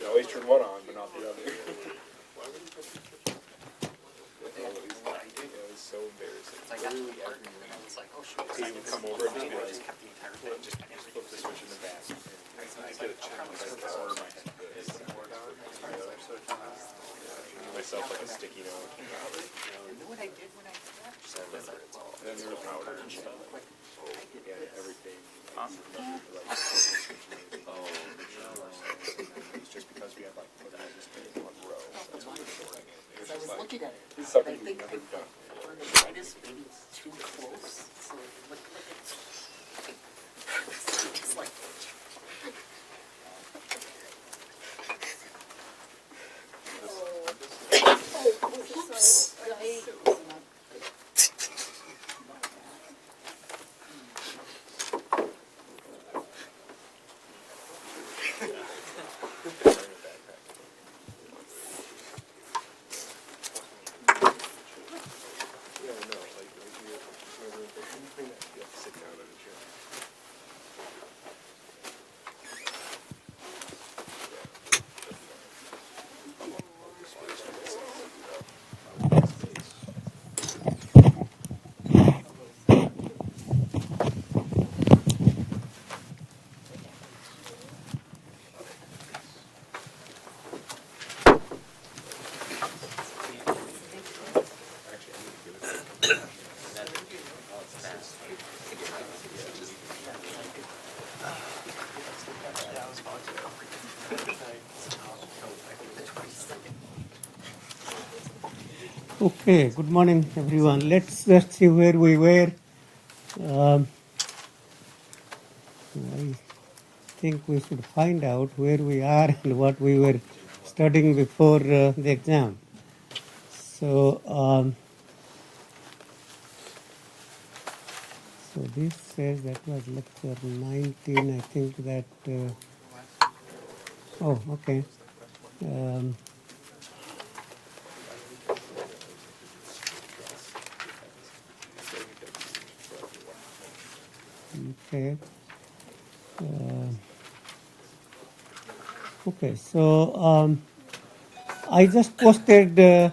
You always turn one on, but not the other. It was so embarrassing. I got to the part and I was like, oh shoot. He would come over and just be like, Just kept the entire thing. just flip the switch in the back. And I get a chip like the corner of my head. Myself like a sticky note. And then what I did when I did that was And then there was powder and stuff. Yeah, everything. It's just because we had like one row. That's what we're doing. It's I just was like, looking at it. this is I something think we've never done. arthritis maybe it's too close. So it looked like it's like Yeah, no, like, you have to sit down in a chair. Okay, good morning, everyone. Let's see where we were. I think we should find out where we are and what we were studying before the exam. So, so this says that was lecture 19. I think that. Oh, okay. Okay. Okay, so I just posted a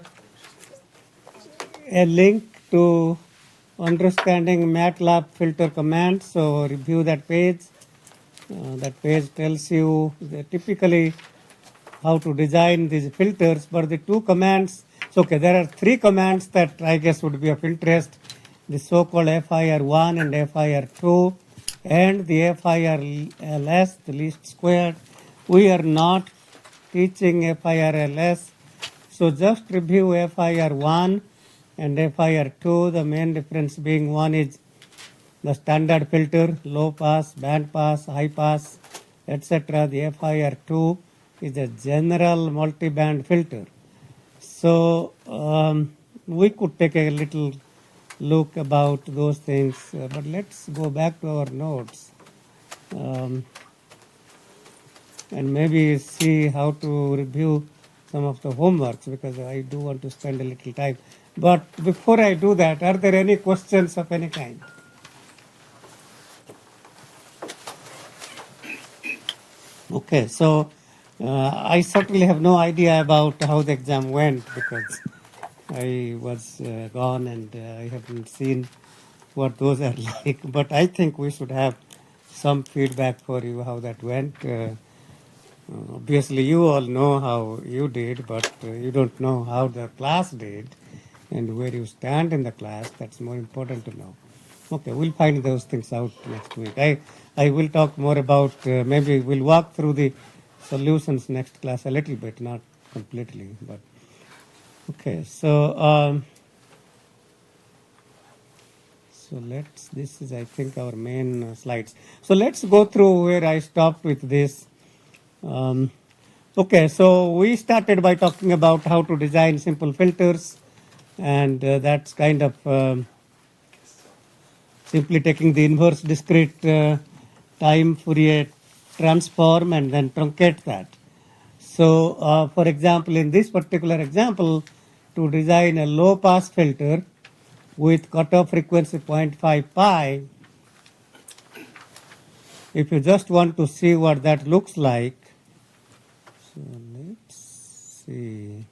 link to understanding MATLAB filter commands. So review that page. That page tells you typically how to design these filters. But the two commands, so okay, there are three commands that I guess would be of interest: the so-called FIR1 and FIR2, and the FIRLS, the least squared. We are not teaching FIRLS, so just review FIR1 and FIR2. The main difference being one is the standard filter, low pass, band pass, high pass, etc. The FIR2 is a general multi-band filter. So we could take a little look about those things, but let's go back to our notes and maybe see how to review some of the homeworks, because I do want to spend a little time. But before I do that, are there any questions of any kind? Okay, so I certainly have no idea about how the exam went, because I was gone and I haven't seen what those are like. But I think we should have some feedback for you how that went. Obviously, you all know how you did, but you don't know how the class did and where you stand in the class. That's more important to know. Okay, we'll find those things out next week. I will talk more about, maybe we'll walk through the solutions next class a little bit, not completely, but okay. So, this is, I think, our main slides. So let's go through where I stopped with this. Okay, so we started by talking about how to design simple filters, and that's kind of simply taking the inverse discrete time Fourier transform and then truncate that. So, for example, in this particular example, to design a low-pass filter with cutoff frequency 0.5 pi, if you just want to see what that looks like, So let's see.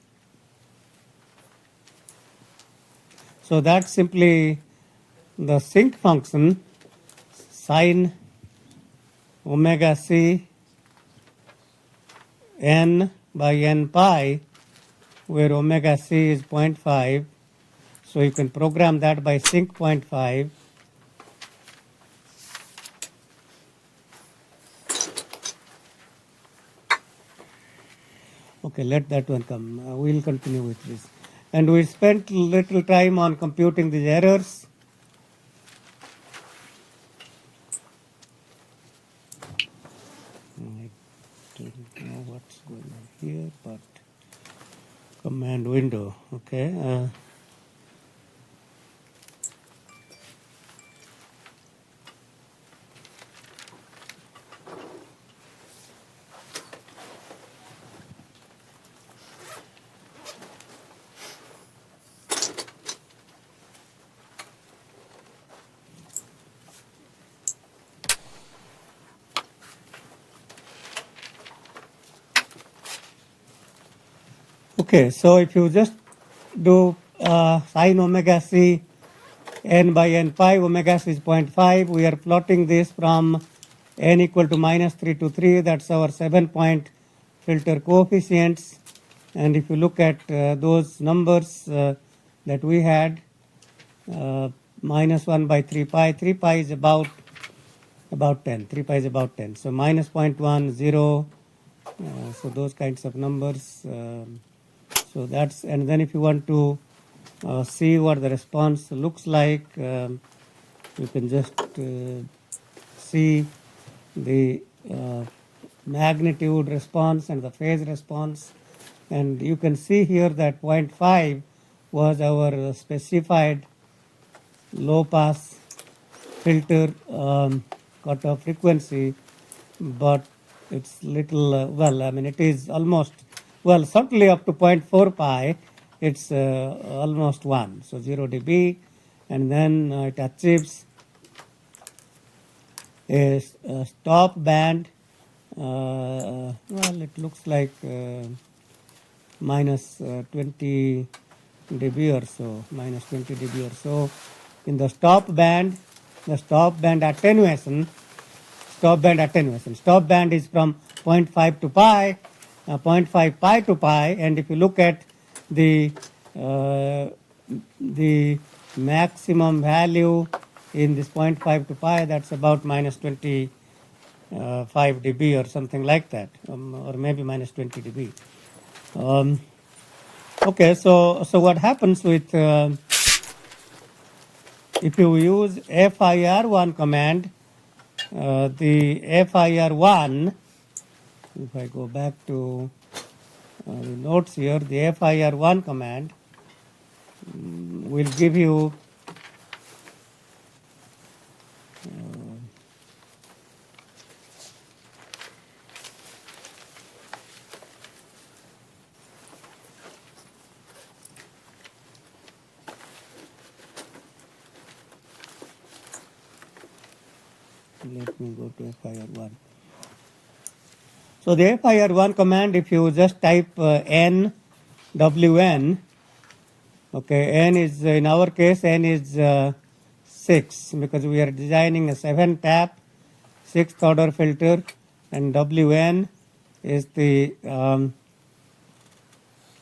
So that's simply the sinc function sine omega c n by n pi, where omega c is 0.5. So you can program that by sinc 0.5. Okay, let that one come. We'll continue with this. And we spent little time on computing these errors. I don't know what's going on here, but command window, okay. Okay, so if you just do sine omega c n by n pi, omega c is 0.5. We are plotting this from n equal to -3 to 3. That's our 7-point filter coefficients. And if you look at those numbers that we had, -1 by 3 pi, 3 pi is about 10. 3 pi is about 10. So minus 0.1, 0. So those kinds of numbers. So that's, and then if you want to see what the response looks like, you can just see the magnitude response and the phase response. And you can see here that 0.5 was our specified low pass filter cutoff frequency, but it's little, well, I mean, it is almost, well, certainly up to 0.4 pi, it's almost 1, so 0 dB, and then it achieves a stop band, well, it looks like minus 20 dB or so, minus 20 dB or so. In the stop band attenuation, stop band is from 0.5 to pi, 0.5 pi to pi, and if you look at the maximum value in this 0.5 to pi, that's about minus 25 dB or something like that, or maybe minus 20 dB. Okay, so what happens with if you use FIR1 command, the FIR1, if I go back to the notes here, the FIR1 command will give you let me go to FIR1. So the FIR1 command, if you just type n, wn, okay, n is, in our case, n is 6, because we are designing a 7-tap, 6th order filter, and wn is the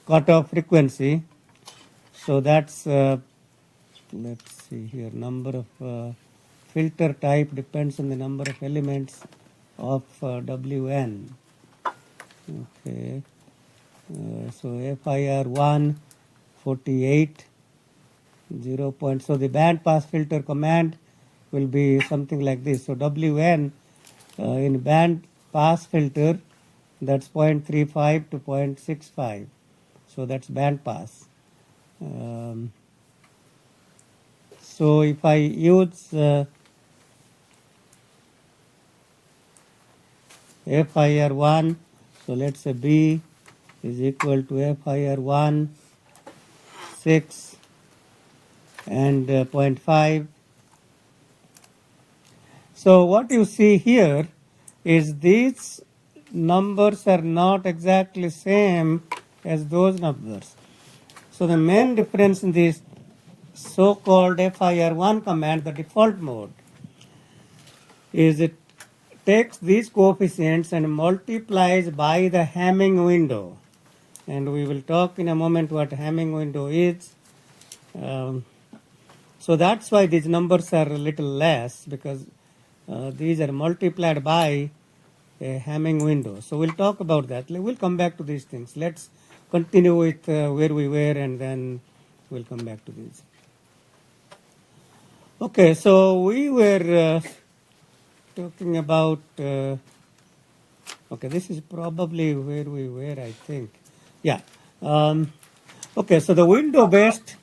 cutoff frequency. So that's, let's see here, number of filter type depends on the number of elements of wn. Okay, so FIR1 48 0. So the band pass filter command will be something like this. So wn in band pass filter, that's 0.35 to 0.65. So that's band pass. So if I use FIR1, so let's say B is equal to FIR1 6 and 0.5. So what you see here is these numbers are not exactly same as those numbers. So the main difference in this so-called FIR1 command, the default mode, is it takes these coefficients and multiplies by the Hamming window. And we will talk in a moment what Hamming window is. So that's why these numbers are a little less, because these are multiplied by a Hamming window. So we'll talk about that. We'll come back to these things. Let's continue with where we were, and then we'll come back to these. Okay, so we were talking about, okay, this is probably where we were, I think. Yeah. Okay, so the window-based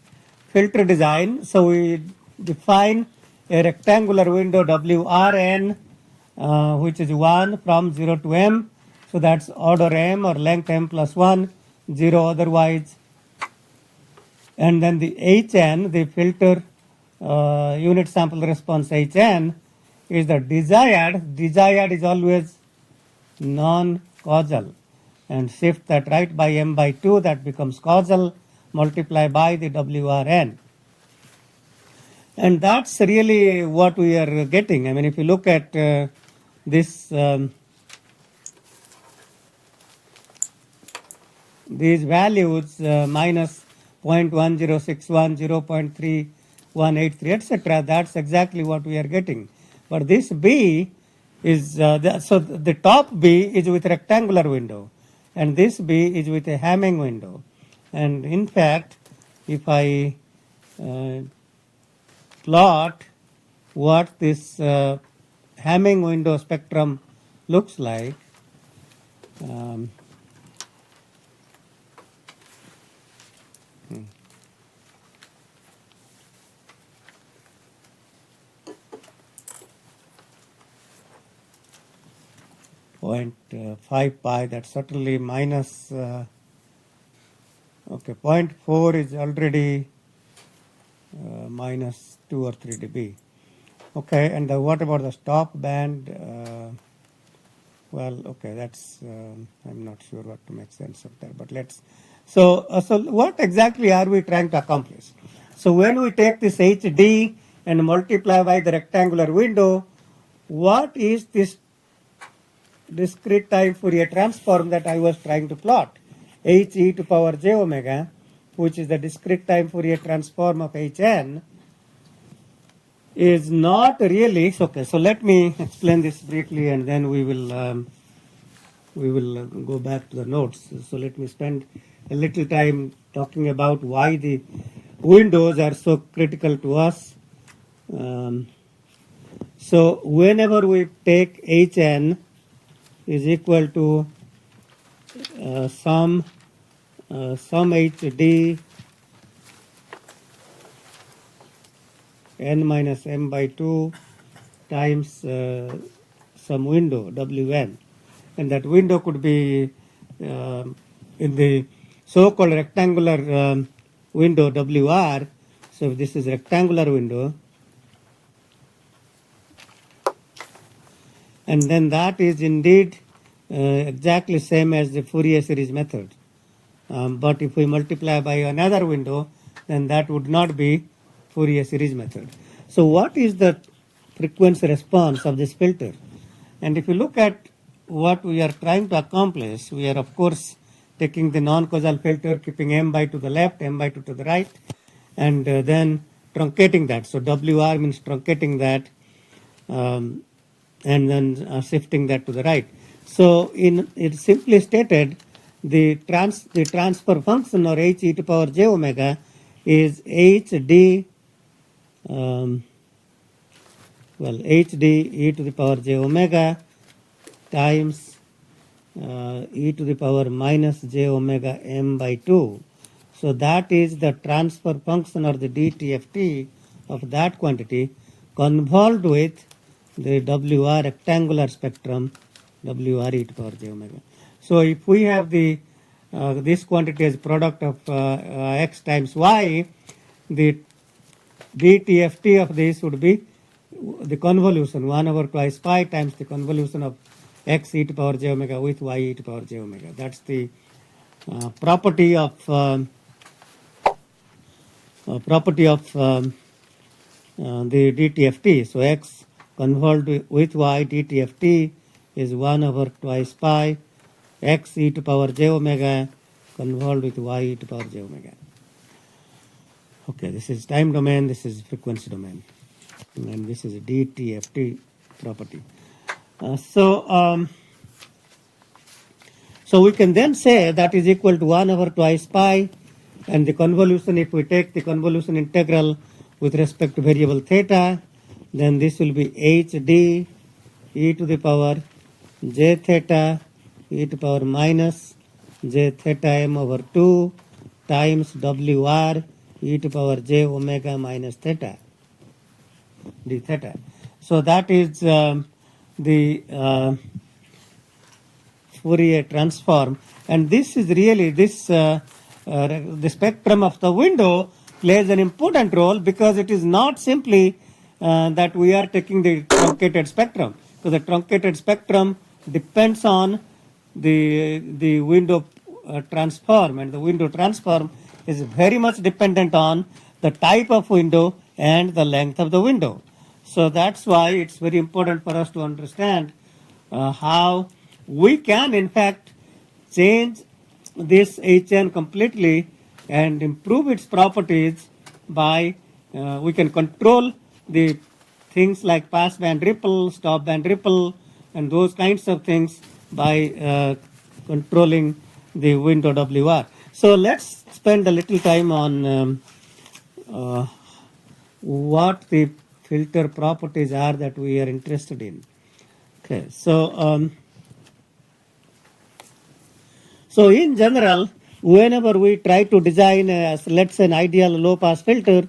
filter design. So we define a rectangular window WRN, which is 1 from 0 to M. So that's order M or length M plus 1, 0 otherwise. And then the HN, the filter unit sample response HN, is the desired. Desired is always non-causal. And shift that right by M by 2, that becomes causal, multiply by the WRN. And that's really what we are getting. I mean, if you look at this, these values, minus 0.1061, 0.3183, etc., that's exactly what we are getting. But this B is, so the top B is with rectangular window, and this B is with a Hamming window. And in fact, if I plot what this Hamming window spectrum looks like, 0.5 pi, that's certainly minus, okay, 0.4 is already minus 2 or 3 dB. Okay, and what about the stop band? Well, okay, that's, I'm not sure what to make sense of that, but let's, so what exactly are we trying to accomplish? So when we take this HD and multiply by the rectangular window, what is this discrete time Fourier transform that I was trying to plot? H e to power j omega, which is the discrete time Fourier transform of Hn, is not really, okay, so let me explain this briefly, and then we will go back to the notes. So let me spend a little time talking about why the windows are so critical to us. So whenever we take Hn is equal to sum HD n minus m by 2 times some window Wn, and that window could be in the so-called rectangular window WR. So if this is rectangular window, and then that is indeed exactly same as the Fourier series method. But if we multiply by another window, then that would not be Fourier series method. So what is the frequency response of this filter? And if you look at what we are trying to accomplish, we are of course taking the non-causal filter, keeping m by 2 to the left, m by 2 to the right, and then truncating that. So WR means truncating that, and then shifting that to the right. So it's simply stated, the transfer function, or h e to power j omega, is hd hd e to the power j omega times e to the power minus j omega m by 2. So that is the transfer function, or the dTft of that quantity, convolved with the WR rectangular spectrum, WR e to power j omega. So if we have the this quantity as product of x times y, the dTft of this would be the convolution 1 over twice pi times the convolution of x e to power j omega with y e to power j omega. That's the property of the DTFT. So x convolved with y DTFT is 1 over twice pi x e to power j omega convolved with y e to power j omega. Okay, this is time domain, this is frequency domain, and this is a DTFT property. So we can then say that is equal to 1 over twice pi, and the convolution, if we take the convolution integral with respect to variable theta, then this will be hd e to the power j theta e to power minus j theta m over 2 times wr e to power j omega minus theta d theta. So that is the Fourier transform, and this is really the spectrum of the window plays an important role, because it is not simply that we are taking the truncated spectrum. So the truncated spectrum depends on the window transform, and the window transform is very much dependent on the type of window and the length of the window. So that's why it's very important for us to understand how we can in fact change this HN completely and improve its properties by we can control the things like pass band ripple, stop band ripple, and those kinds of things by controlling the window WR. So let's spend a little time on what the filter properties are that we are interested in. Okay, so in general, whenever we try to design, let's say, an ideal low-pass filter,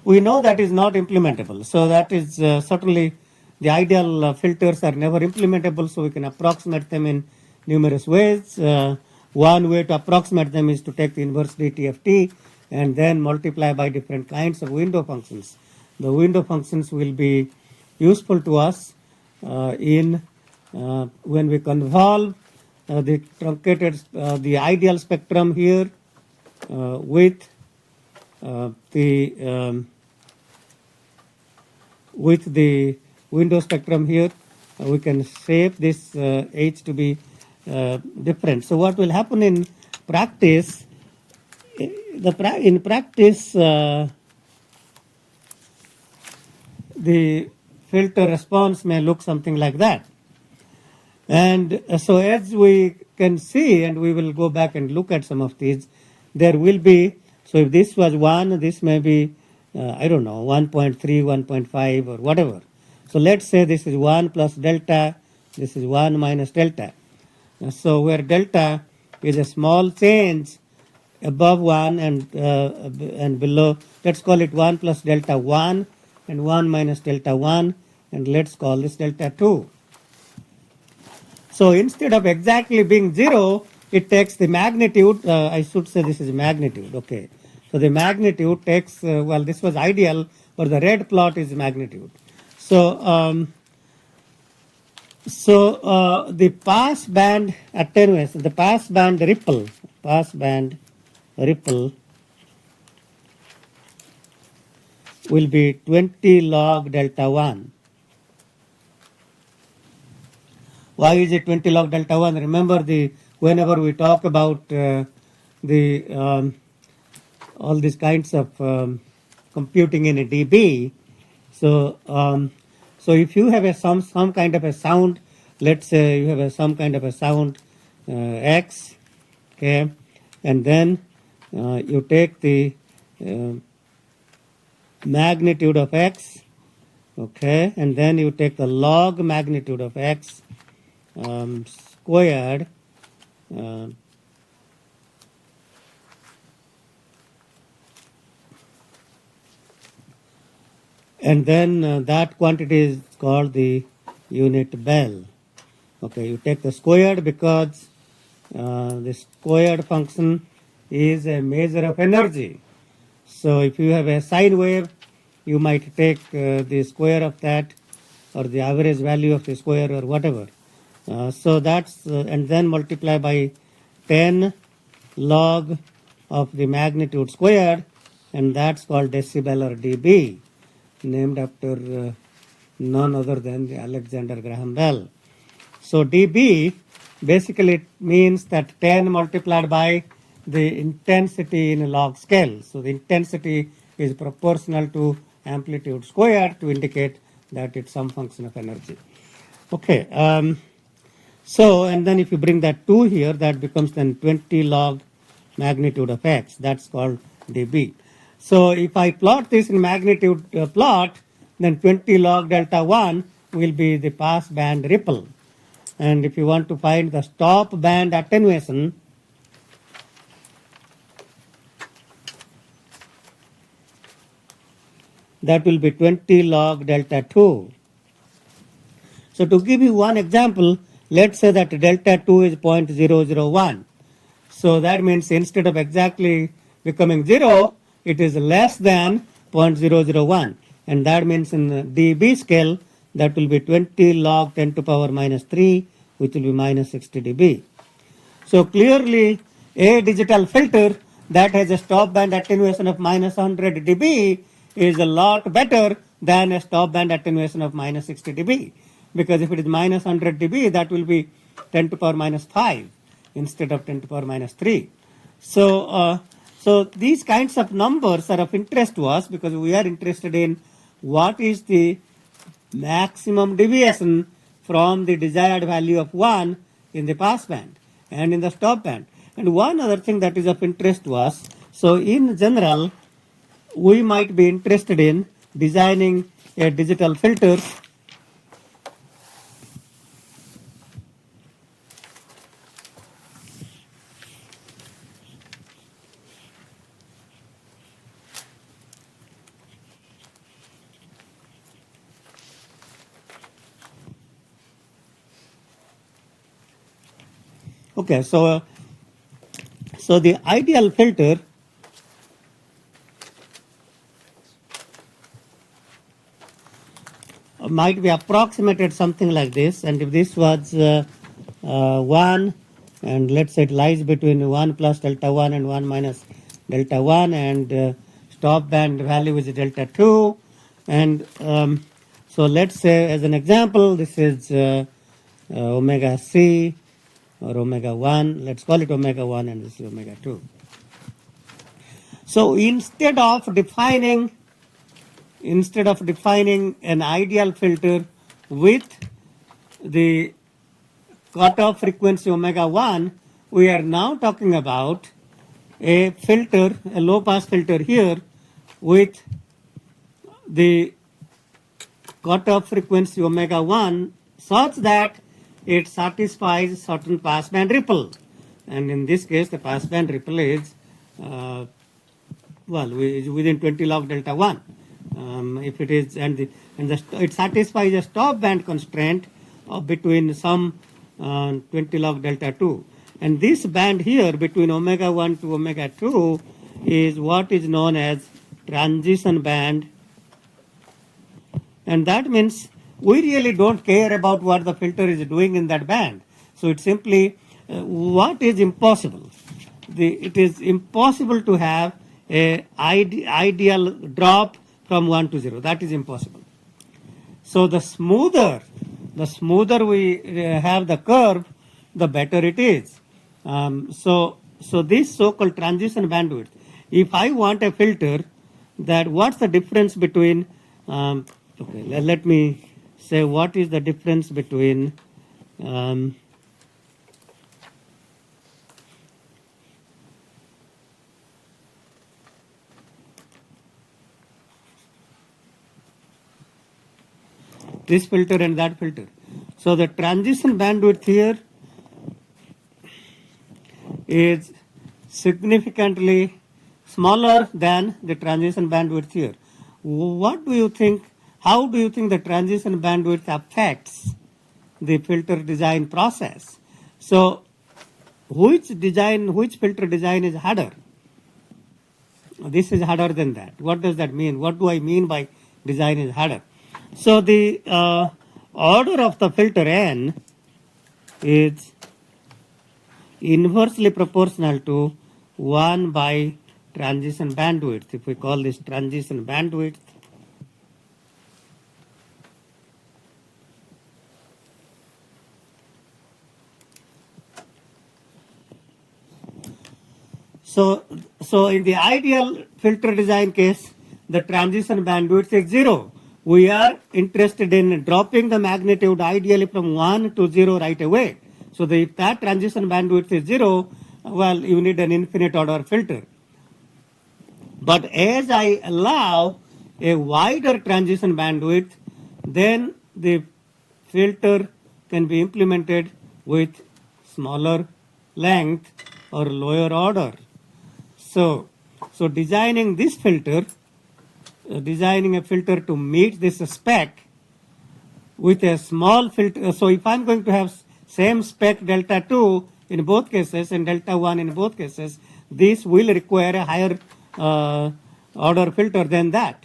we know that is not implementable. So that is certainly the ideal filters are never implementable, so we can approximate them in numerous ways. One way to approximate them is to take the inverse DTFT and then multiply by different kinds of window functions. The window functions will be useful to us when we convolve the truncated, the ideal spectrum here with the window spectrum here. We can shape this H to be different. So what will happen in practice? In practice, the filter response may look something like that. And so as we can see, and we will go back and look at some of these, there will be, so if this was 1, this may be, I don't know, 1.3, 1.5 or whatever. So let's say this is 1 plus delta, this is 1 minus delta. So where delta is a small change above 1 and below, let's call it 1 plus delta 1 and 1 minus delta 1, and let's call this delta 2. So instead of exactly being 0, it takes the magnitude, I should say this is magnitude, okay. So the magnitude takes, well, this was ideal, but the red plot is magnitude. So, the pass band attenuation, the pass band ripple will be 20 log delta 1. Why is it 20 log delta 1? Remember, whenever we talk about all these kinds of computing in a dB, so if you have some kind of a sound, let's say you have some kind of a sound X, okay, and then you take the magnitude of X, okay, and then you take the log magnitude of X squared and then that quantity is called the unit bell. Okay, you take the squared because the squared function is a measure of energy. So if you have a sine wave, you might take the square of that or the average value of the square or whatever. So that's and then multiply by 10 log of the magnitude squared, and that's called decibel or dB, named after none other than the Alexander Graham Bell. So dB basically it means that 10 multiplied by the intensity in a log scale. So the intensity is proportional to amplitude squared to indicate that it's some function of energy. Okay. So and then if you bring that 2 here, that becomes then 20 log magnitude of x. That's called dB. So if I plot this in magnitude plot, then 20 log delta 1 will be the pass band ripple. And if you want to find the stop band attenuation, that will be 20 log delta 2. So to give you one example, let's say that delta 2 is 0.001. So that means instead of exactly becoming 0, it is less than 0.001. And that means in the dB scale, that will be 20 log 10 to power minus 3, which will be minus 60 dB. So clearly, a digital filter that has a stop band attenuation of minus 100 dB is a lot better than a stop band attenuation of minus 60 dB. Because if it is minus 100 dB, that will be 10 to power minus 5 instead of 10 to power minus 3. So these kinds of numbers are of interest to us because we are interested in what is the maximum deviation from the desired value of 1 in the pass band and in the stop band. And one other thing that is of interest to us, so in general, we might be interested in designing a digital filter Okay, so the ideal filter might be approximated something like this, and if this was 1, and let's say it lies between 1 plus delta 1 and 1 minus delta 1, and stop band value is delta 2, and so let's say as an example, this is omega c, or omega 1, let's call it omega 1 and this is omega 2. So instead of defining an ideal filter with the cutoff frequency omega 1, we are now talking about a filter, a low pass filter here with the cutoff frequency omega 1 such that it satisfies certain passband ripple, and in this case the passband ripple is within 20 log delta 1. If it is it satisfies a stop band constraint of between some 20 log delta 2, and this band here between omega 1 to omega 2 is what is known as transition band, and that means we really don't care about what the filter is doing in that band. So it's simply what is impossible. It is impossible to have a ideal drop from 1 to 0. That is impossible. So the smoother we have the curve, the better it is. So this so-called transition bandwidth. If I want a filter, that what's the difference between? Let me say what is the difference between this filter and that filter. So the transition bandwidth here is significantly smaller than the transition bandwidth here. What do you think? How do you think the transition bandwidth affects the filter design process? So which filter design is harder? this is harder than that. What does that mean? What do I mean by design is harder? So the order of the filter n is inversely proportional to 1 by transition bandwidth. If we call this transition bandwidth, so in the ideal filter design case, the transition bandwidth is 0. We are interested in dropping the magnitude ideally from 1 to 0 right away. So if that transition bandwidth is 0, well, you need an infinite order filter. But as I allow a wider transition bandwidth, then the filter can be implemented with smaller length or lower order. So designing this filter, designing a filter to meet this spec with a small filter. So if I'm going to have same spec delta 2 in both cases and delta 1 in both cases, this will require a higher order filter than that.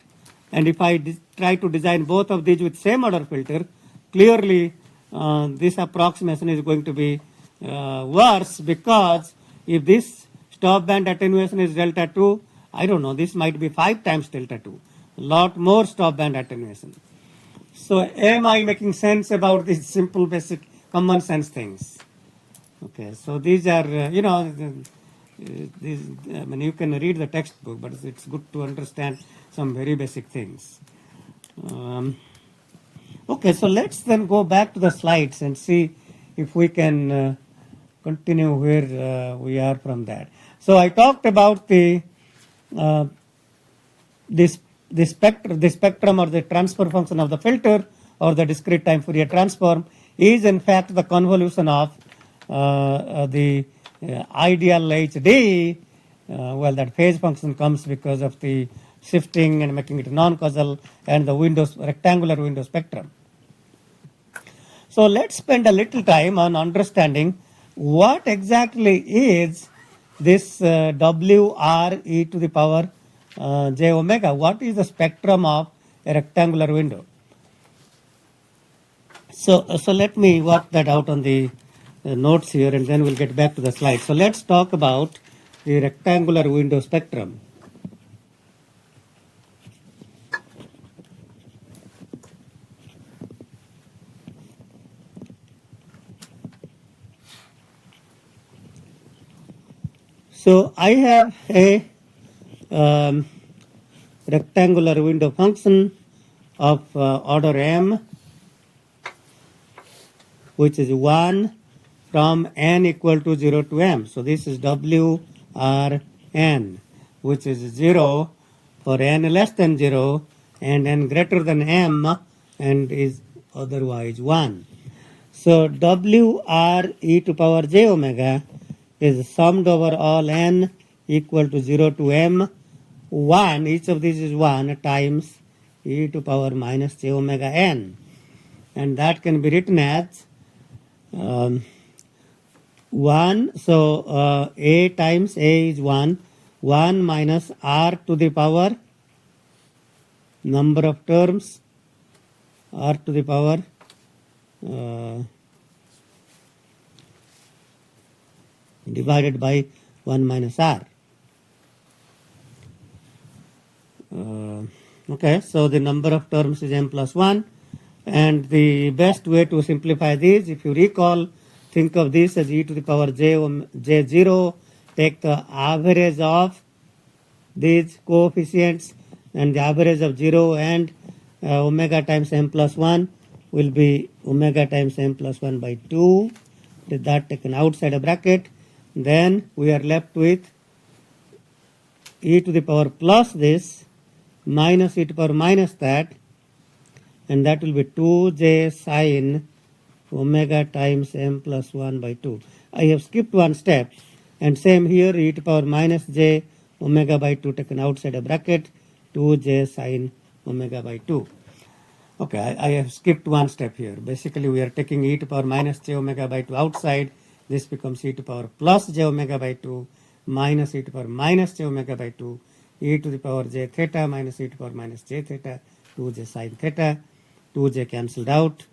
And if I try to design both of these with same order filter, clearly this approximation is going to be worse, because if this stop band attenuation is delta 2, I don't know, this might be 5 times delta 2, a lot more stop band attenuation. So am I making sense about these simple basic common sense things? Okay, so these are, these, I mean, you can read the textbook, but it's good to understand some very basic things. Okay, so let's then go back to the slides and see if we can continue where we are from that. So I talked about the spectrum or the transfer function of the filter or the discrete time Fourier transform is in fact the convolution of the ideal HD. Well, that phase function comes because of the shifting and making it non-causal and the rectangular window spectrum. So let's spend a little time on understanding what exactly is this WR e to the power j omega. What is the spectrum of a rectangular window? So let me work that out on the notes here, and then we'll get back to the slide. So let's talk about the rectangular window spectrum. So I have a rectangular window function of order m, which is 1 from n equal to 0 to m. So this is WRn, which is 0 for n less than 0 and n greater than m, and is otherwise 1. So WR e to power j omega is summed over all n equal to 0 to m, 1, each of these is 1 times e to power minus j omega n. And that can be written as 1, so a times a is 1 minus r to the power number of terms, r to the power divided by 1 minus r. Okay, so the number of terms is m plus 1, and the best way to simplify this, if you recall, think of this as e to the power j0, take the average of these coefficients, and the average of 0 and omega times m plus 1 will be omega times m plus 1 by 2, with that taken outside a bracket. Then we are left with e to the power plus this minus e to the power minus that, and that will be 2j sine omega times m plus 1 by 2. I have skipped one step, and same here, e to the power minus j omega by 2 taken outside a bracket, 2j sine omega by 2. Okay, I have skipped one step here. Basically, we are taking e to the power minus j omega by 2 outside. This becomes e to the power plus j omega by 2 minus e to the power minus j omega by 2. e to the power j theta minus e to the power minus j theta, 2j sine theta, 2j cancelled out.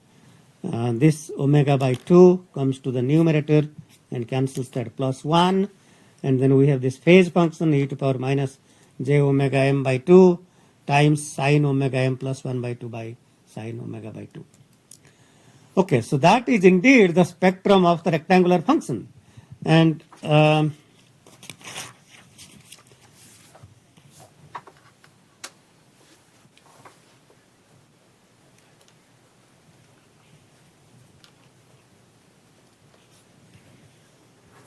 This omega by 2 comes to the numerator and cancels that plus 1. And then we have this phase function e to the power minus j omega m by 2 times sine omega m plus 1 by 2 by sine omega by 2. Okay, so that is indeed the spectrum of the rectangular function. And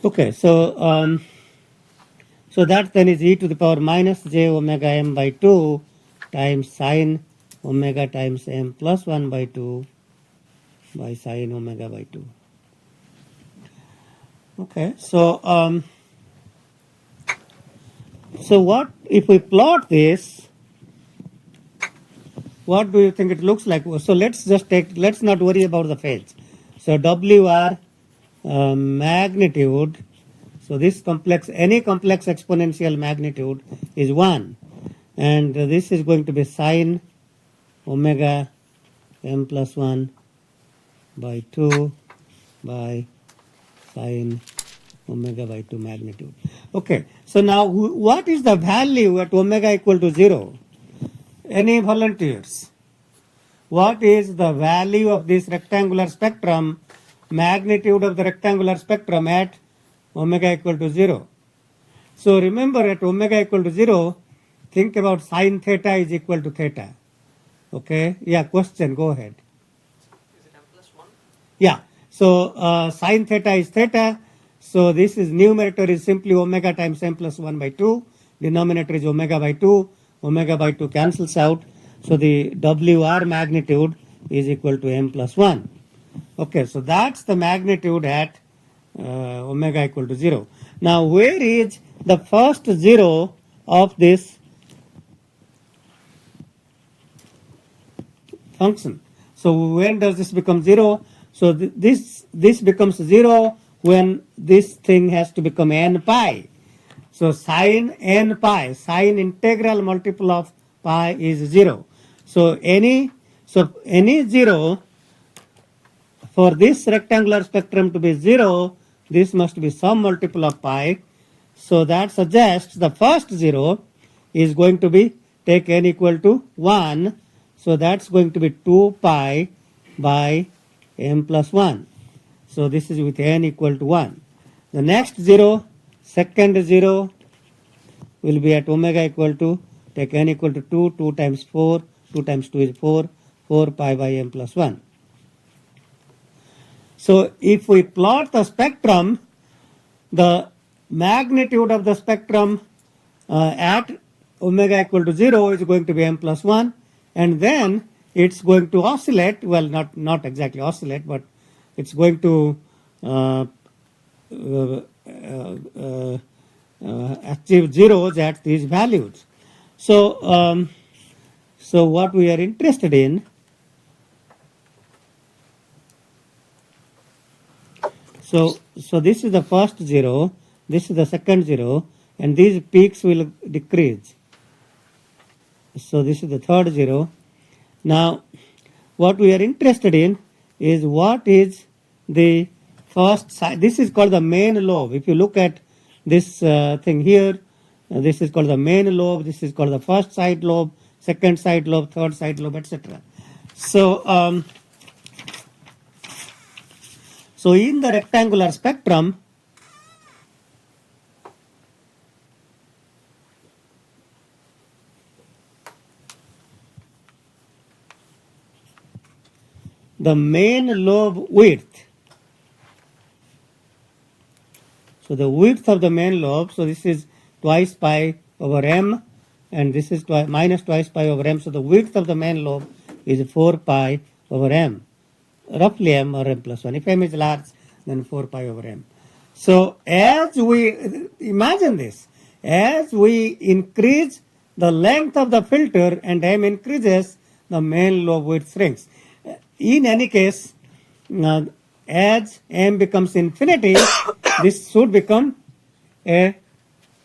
okay, so that then is e to the power minus j omega m by 2 times sine omega times m plus 1 by 2 by sine omega by 2. Okay, so what if we plot this? What do you think it looks like? So let's not worry about the phase. So WR magnitude. So this any complex exponential magnitude is 1, and this is going to be sine omega m plus 1 by 2 by sine omega by 2 magnitude. Okay, so now what is the value at omega equal to 0? Any volunteers? What is the value of this rectangular spectrum, magnitude of the rectangular spectrum at omega equal to 0? So remember, at omega equal to 0, think about sine theta is equal to theta. Okay, yeah, question, go ahead. Is it m plus 1? Yeah, so sine theta is theta. So this is numerator is simply omega times m plus 1 by 2. Denominator is omega by 2. Omega by 2 cancels out. So the WR magnitude is equal to m plus 1. Okay, so that's the magnitude at omega equal to 0. Now where is the first 0 of this function? So when does this become 0? So this becomes 0 when this thing has to become n pi. So sine n pi, sine integral multiple of pi is 0. So any 0 for this rectangular spectrum to be 0, this must be some multiple of pi. So that suggests the first 0 is going to be take n equal to 1. So that's going to be 2 pi by m plus 1. So this is with n equal to 1. The next 0, second 0 will be at omega equal to, take n equal to 2, 2 times 4, 2 times 2 is 4, 4 pi by m plus 1. So if we plot the spectrum, the magnitude of the spectrum at omega equal to 0 is going to be m plus 1, and then it's going to oscillate, well, not exactly oscillate, but it's going to achieve zeros at these values. So, so what we are interested in, so this is the first 0, this is the second 0, and these peaks will decrease. So this is the third 0. Now, what we are interested in is what is the first side. This is called the main lobe. If you look at this thing here, this is called the main lobe, this is called the first side lobe, second side lobe, third side lobe, etc. So, so in the rectangular spectrum, the main lobe width, so the width of the main lobe, so this is twice pi over m, and this is minus twice pi over m, so the width of the main lobe is 4 pi over m, roughly m or m plus 1. If m is large, then 4 pi over m. So as we, imagine this, as we increase the length of the filter and m increases, the main lobe width shrinks. In any case, as m becomes infinity, this should become a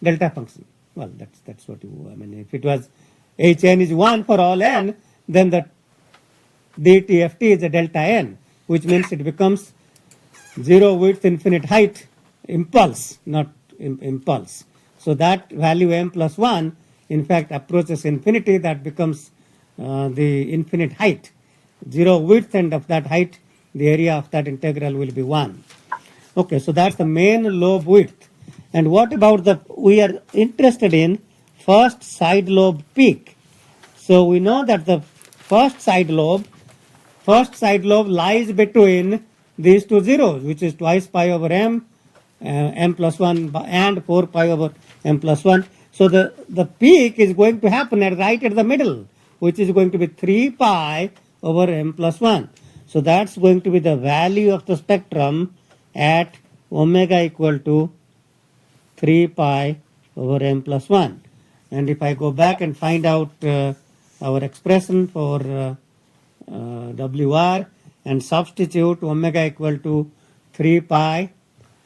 delta function. Well, that's what you, I mean, if it was Hn is 1 for all n, then the dTft is a delta n, which means it becomes 0 width infinite height impulse, not impulse. So that value m plus 1 in fact approaches infinity, that becomes the infinite height. 0 width, and of that height the area of that integral will be 1. Okay, so that's the main lobe width. And what about we are interested in first side lobe peak. So we know that the first side lobe lies between these two zeros, which is twice pi over m, m plus 1 and 4 pi over m plus 1. So the peak is going to happen right at the middle, which is going to be 3 pi over m plus 1. So that's going to be the value of the spectrum at omega equal to 3 pi over m plus 1. And if I go back and find out our expression for WR and substitute omega equal to 3 pi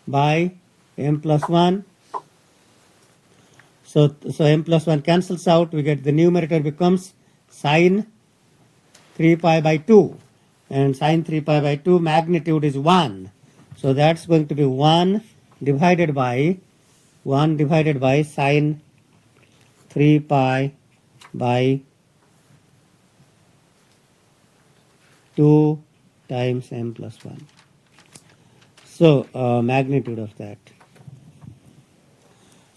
by m plus 1. So m plus 1 cancels out. We get the numerator becomes sine 3 pi by 2. And sine 3 pi by 2 magnitude is 1. So that's going to be 1 divided by sine 3 pi by 2 times m plus 1. So magnitude of that.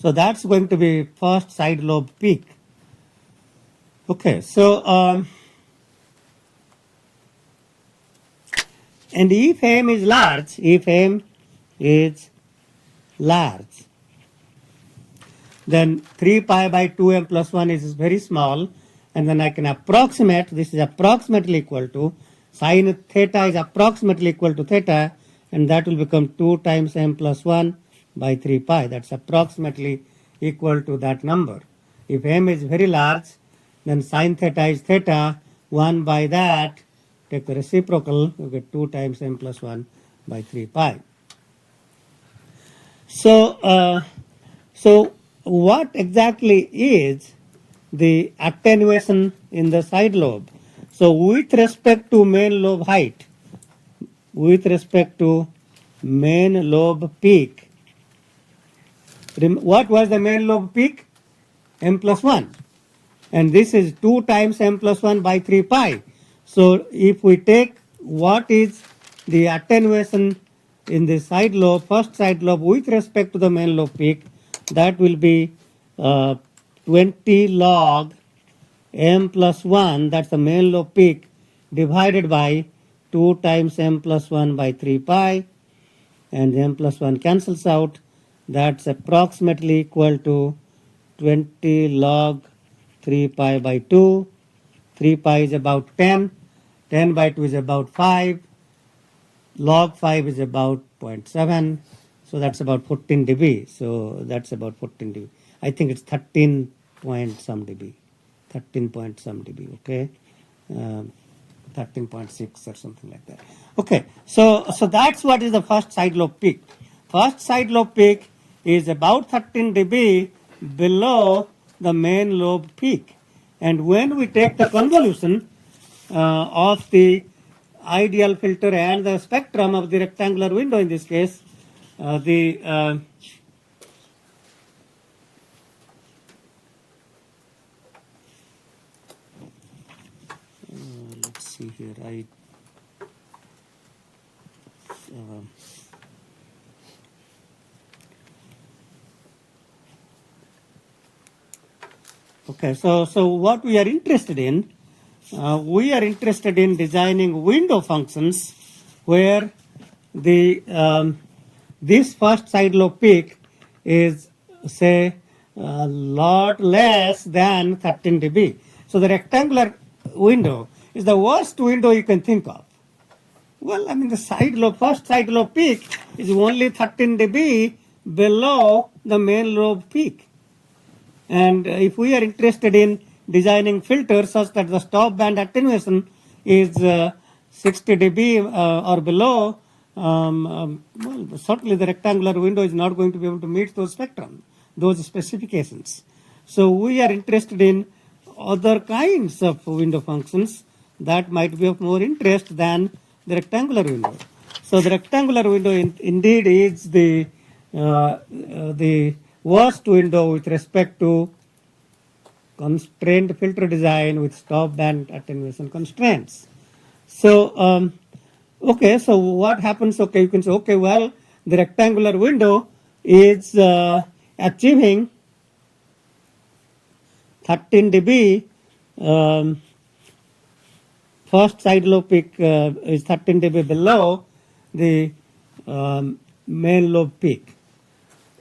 So that's going to be first side lobe peak. Okay, so and if m is large, then 3 pi by 2m plus 1 is very small, and then I can approximate, this is approximately equal to, sine theta is approximately equal to theta, and that will become 2 times m plus 1 by 3 pi. That's approximately equal to that number. If m is very large, then sine theta is theta, 1 by that, take the reciprocal, you get 2 times m plus 1 by 3 pi. So, so what exactly is the attenuation in the side lobe? So with respect to main lobe height, with respect to main lobe peak, what was the main lobe peak? M plus 1. And this is 2 times m plus 1 by 3 pi. So if we take what is the attenuation in the side lobe, first side lobe with respect to the main lobe peak, that will be 20 log m plus 1, that's the main lobe peak, divided by 2 times m plus 1 by 3 pi, and m plus 1 cancels out. That's approximately equal to 20 log 3 pi by 2. 3 pi is about 10. 10 by 2 is about 5. Log 5 is about 0.7. So that's about 14 dB. So that's about 14 dB. I think it's 13 point some dB. 13 point some dB, okay? 13.6 or something like that. Okay, so that's what is the first side lobe peak. First side lobe peak is about 13 dB below the main lobe peak. And when we take the convolution of the ideal filter and the spectrum of the rectangular window in this case, let's see here, okay, so what we are interested in, designing window functions where the this first side lobe peak is, say, a lot less than 13 dB. So the rectangular window is the worst window you can think of. Well, I mean, the first side lobe peak is only 13 dB below the main lobe peak. And if we are interested in designing filters such that the stop band attenuation is 60 dB or below, well, certainly the rectangular window is not going to be able to meet those spectrum, those specifications. So we are interested in other kinds of window functions that might be of more interest than the rectangular window. So the rectangular window indeed is the worst window with respect to constrained filter design with stop band attenuation constraints. So, okay, so what happens? Okay, you can say, okay, well, the rectangular window is achieving 13 dB. First side lobe peak is 13 dB below the main lobe peak.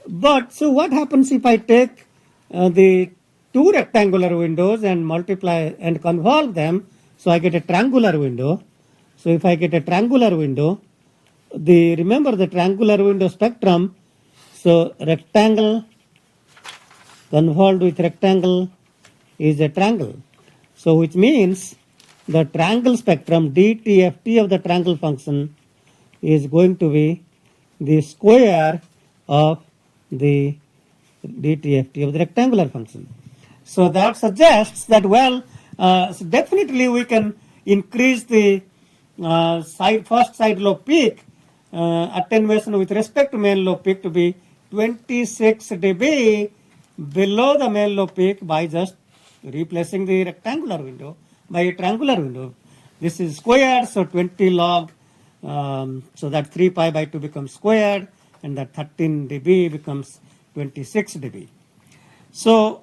But so what happens if I take the two rectangular windows and multiply and convolve them, so I get a triangular window. So if I get a triangular window, remember the triangular window spectrum, so rectangle convolved with rectangle is a triangle. So which means the triangle spectrum dTFT of the triangle function is going to be the square of the dTFT of the rectangular function. So that suggests that, well, so definitely we can increase the first side lobe peak attenuation with respect to main lobe peak to be 26 dB below the main lobe peak by just replacing the rectangular window by a triangular window. This is squared, so 20 log, so that 3 pi by 2 becomes squared, and that 13 dB becomes 26 dB. So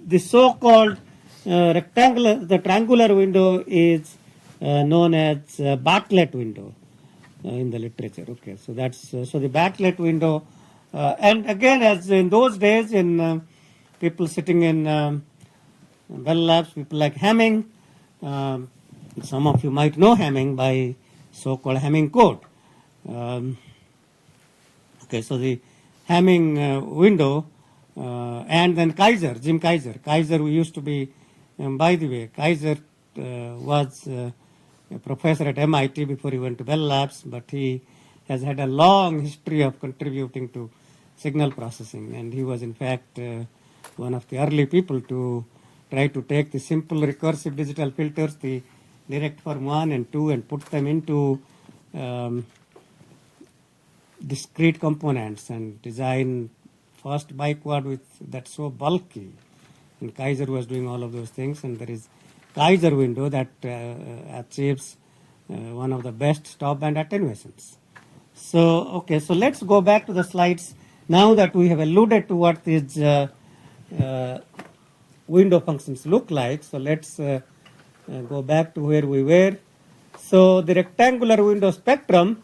the so-called the triangular window is known as Bartlett window in the literature. Okay, so that's so the Bartlett window, and again, as in those days, in people sitting in Bell Labs, people like Hamming. Some of you might know Hamming by so-called Hamming code. Okay, so the Hamming window, and then Kaiser, Jim Kaiser. Kaiser we used to be, by the way, Kaiser was a professor at MIT before he went to Bell Labs, but he has had a long history of contributing to signal processing, and he was in fact one of the early people to try to take the simple recursive digital filters, the direct form 1 and 2, and put them into discrete components and design first biquad with that's so bulky. And Kaiser was doing all of those things, and there is Kaiser window that achieves one of the best stop band attenuations. So, okay, so let's go back to the slides now that we have alluded to what these window functions look like. So let's go back to where we were. So the rectangular window spectrum,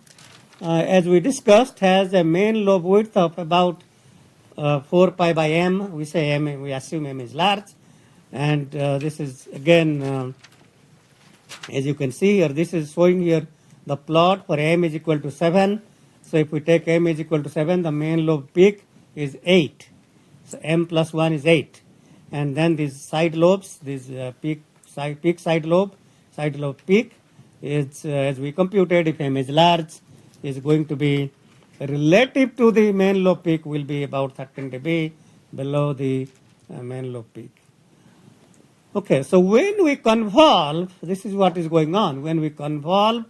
as we discussed, has a main lobe width of about 4 pi by m. We say m, we assume m is large. And this is again, as you can see here, this is showing here the plot for m is equal to 7. So if we take m is equal to 7, the main lobe peak is 8. So m plus 1 is 8. And then these side lobes, this peak side lobe peak is, as we computed, if m is large, is going to be relative to the main lobe peak will be about 13 dB below the main lobe peak. Okay, so when we convolve, this is what is going on. When we convolve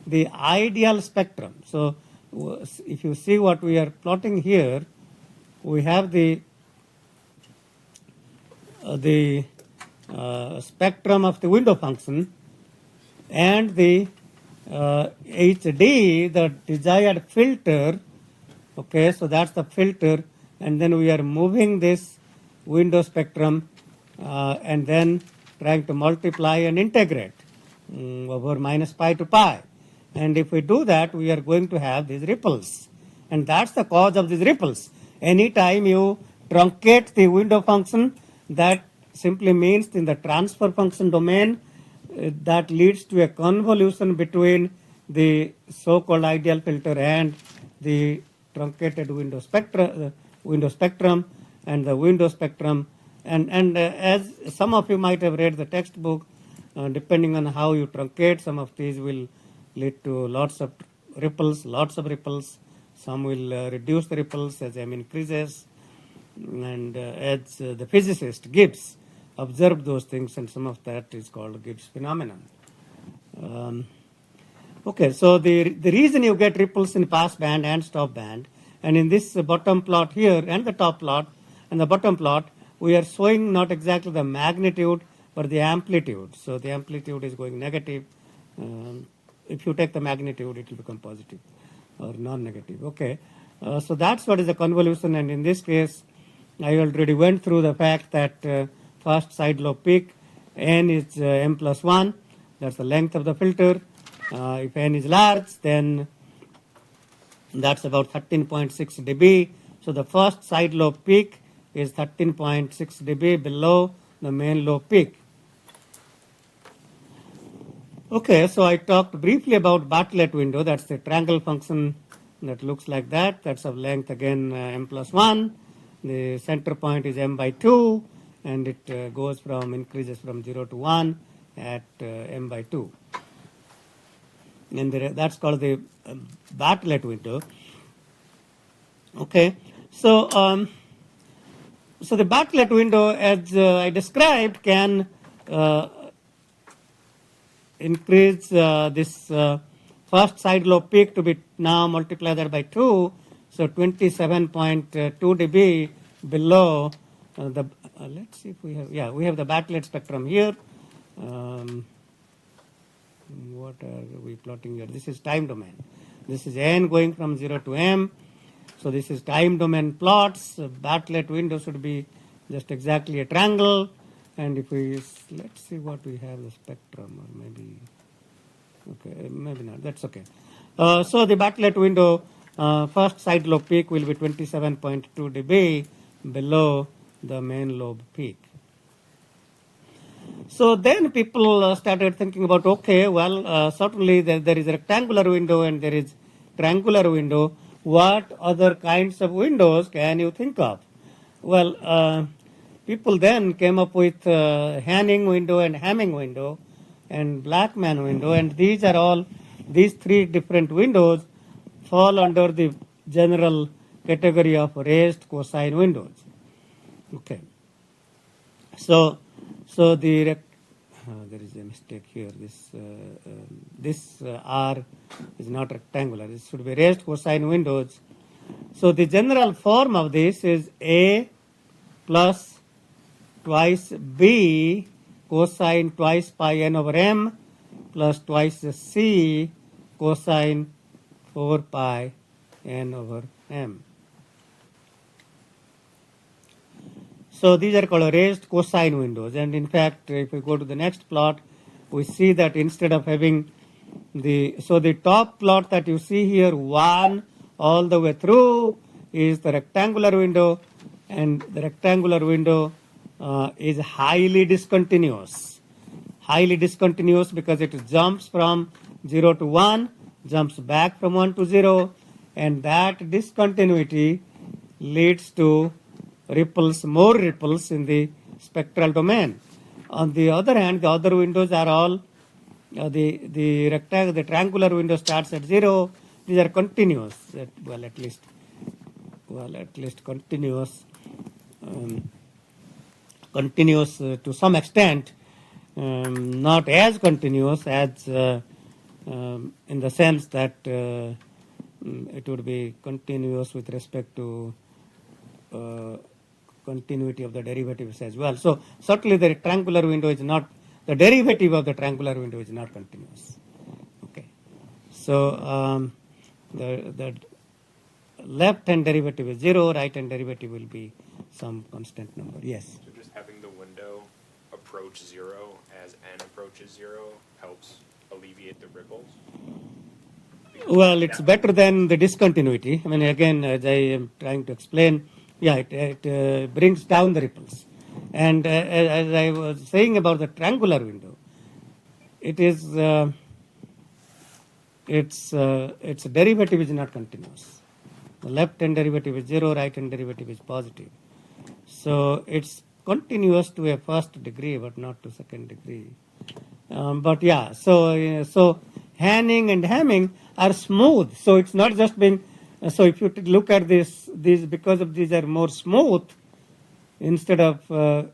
the ideal spectrum, so if you see what we are plotting here, we have the spectrum of the window function and the HD, the desired filter. Okay, so that's the filter, and then we are moving this window spectrum and then trying to multiply and integrate over minus pi to pi. And if we do that, we are going to have these ripples. And that's the cause of these ripples. Anytime you truncate the window function, that simply means in the transfer function domain, that leads to a convolution between the so-called ideal filter and the truncated window spectrum and the window spectrum. And as some of you might have read the textbook, depending on how you truncate, some of these will lead to lots of ripples. Some will reduce the ripples as m increases. And as the physicist Gibbs observed those things, and some of that is called Gibbs phenomenon. Okay, so the reason you get ripples in pass band and stop band, and in this bottom plot here and the top plot and the bottom plot, we are showing not exactly the magnitude but the amplitude. So the amplitude is going negative. If you take the magnitude, it will become positive or non-negative. Okay, so that's what is the convolution, and in this case, I already went through the fact that first side lobe peak n is m plus 1. That's the length of the filter. If n is large, then that's about 13.6 dB. So the first side lobe peak is 13.6 dB below the main lobe peak. Okay, so I talked briefly about Bartlett window. That's the triangle function that looks like that. That's of length again m plus 1. The center point is m by 2, and it increases from 0 to 1 at m by 2. And that's called the Bartlett window. Okay, so so the Bartlett window, as I described, can increase this first side lobe peak to be now multiply that by 2, so 27.2 dB below the. Let's see if we have. We have the Bartlett spectrum here. What are we plotting here? This is time domain. This is n going from 0 to m. So this is time domain plots. Bartlett window should be just exactly a triangle. And if let's see what we have the spectrum, or maybe, okay, maybe not. That's okay. So the Bartlett window first side lobe peak will be 27.2 dB below the main lobe peak. So then people started thinking about, okay, well, certainly there is a rectangular window and there is triangular window. What other kinds of windows can you think of? Well, people then came up with Hanning window and Hamming window and Blackman window, and these three different windows fall under the general category of raised cosine windows. Okay. So there is a mistake here. This R is not rectangular. This should be raised cosine windows. So the general form of this is A plus twice B cosine twice pi n over m plus twice C cosine 4 pi n over m. So these are called raised cosine windows, and in fact, if we go to the next plot, we see that instead of having the top plot that you see here, 1 all the way through, is the rectangular window, and the rectangular window is highly discontinuous. Highly discontinuous because it jumps from 0 to 1, jumps back from 1 to 0, and that discontinuity leads to more ripples in the spectral domain. On the other hand, the other windows are all the triangular window starts at 0. These are continuous. At least continuous. Continuous to some extent, not as continuous as in the sense that it would be continuous with respect to continuity of the derivatives as well. So certainly the triangular window is not, the derivative of the triangular window is not continuous. Okay. So the left hand derivative is 0, right hand derivative will be some constant number. Yes. So just having the window approach 0 as n approaches 0 helps alleviate the ripples? Well, it's better than the discontinuity. I mean, again, as I am trying to explain, it brings down the ripples. And as I was saying about the triangular window, its derivative is not continuous. The left hand derivative is 0, right hand derivative is positive. So it's continuous to a first degree, but not to second degree. So Hanning and Hamming are smooth. So it's not just being. So if you look at these because of these are more smooth, instead of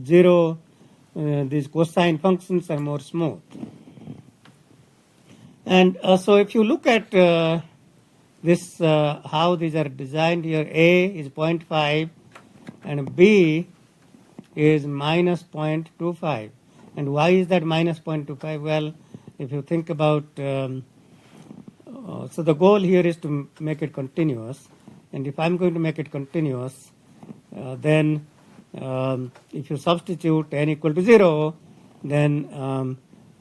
0, these cosine functions are more smooth. And so if you look at this, how these are designed here, A is 0.5 and B is minus 0.25. And why is that minus 0.25? Well, if you think about, so the goal here is to make it continuous. And if I'm going to make it continuous, then if you substitute n equal to 0, then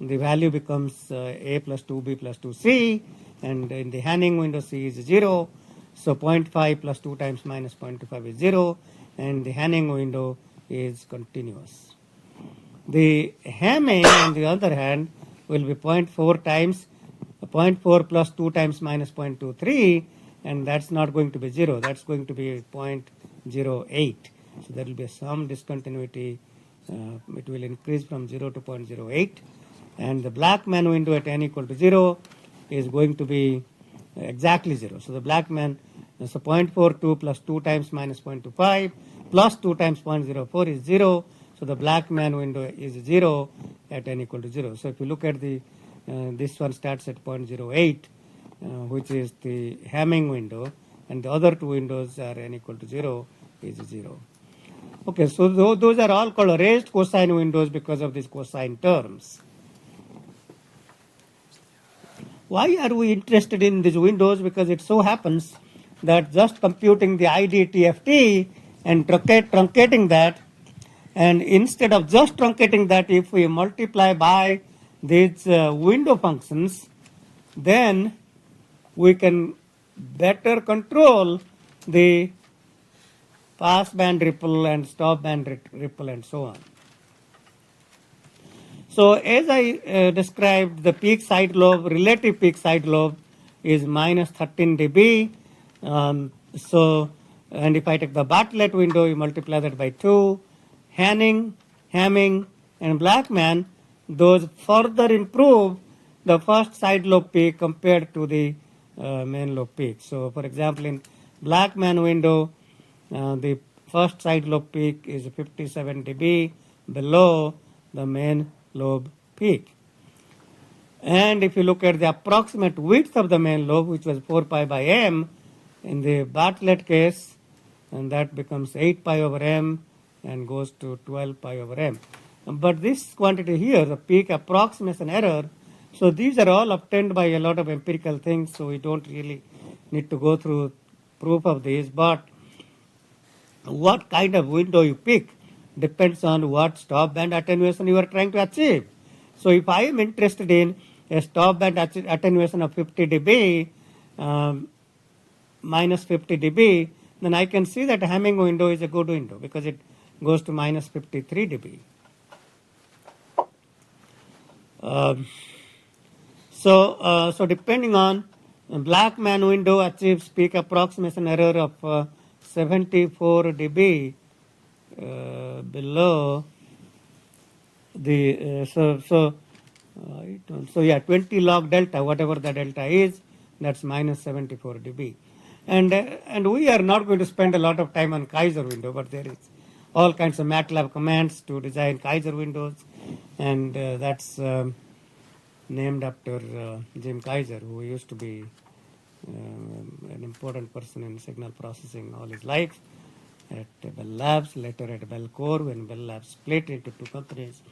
the value becomes a plus 2b plus 2c, and in the Hanning window c is 0, so 0.5 plus 2 times minus 0.25 is 0, and the Hanning window is continuous. The Hamming, on the other hand, will be 0.4 times 0.4 plus 2 times minus 0.23, and that's not going to be 0, that's going to be 0.08. So there will be some discontinuity, it will increase from 0 to 0.08. And the Blackman window at n equal to 0 is going to be exactly 0. So the Blackman, so 0.42 plus 2 times minus 0.25 plus 2 times 0.04 is 0. So the Blackman window is 0 at n equal to 0. So if you look at the, this one starts at 0.08, which is the Hamming window, and the other two windows are n equal to 0 is 0. Okay, so those are all called raised cosine windows because of these cosine terms. Why are we interested in these windows? Because it so happens that just computing the IDTFT and truncating that, and instead of just truncating that, if we multiply by these window functions, then we can better control the pass band ripple and stop band ripple and so on. So as I described, the peak side lobe, relative peak side lobe is minus 13 dB. So, and if I take the Bartlett window, you multiply that by 2. Hamming, and Blackman, those further improve the first side lobe peak compared to the main lobe peak. So, for example, in Blackman window, the first side lobe peak is 57 dB below the main lobe peak. And if you look at the approximate width of the main lobe, which was 4 pi by m, in the Bartlett case, and that becomes 8 pi over m and goes to 12 pi over m. But this quantity here, the peak approximation error, so these are all obtained by a lot of empirical things, so we don't really need to go through proof of these. But what kind of window you pick depends on what stop band attenuation you are trying to achieve. So if I am interested in a stop band attenuation of 50 dB, minus 50 dB, then I can see that Hamming window is a good window because it goes to minus 53 dB. So depending on Blackman window achieves peak approximation error of 74 dB below the so 20 log delta, whatever the delta is, that's minus 74 dB. And we are not going to spend a lot of time on Kaiser window, but there is all kinds of MATLAB commands to design Kaiser windows, and that's named after Jim Kaiser, who used to be an important person in signal processing all his life at Bell Labs, later at Bellcore, when Bell Labs split into two companies,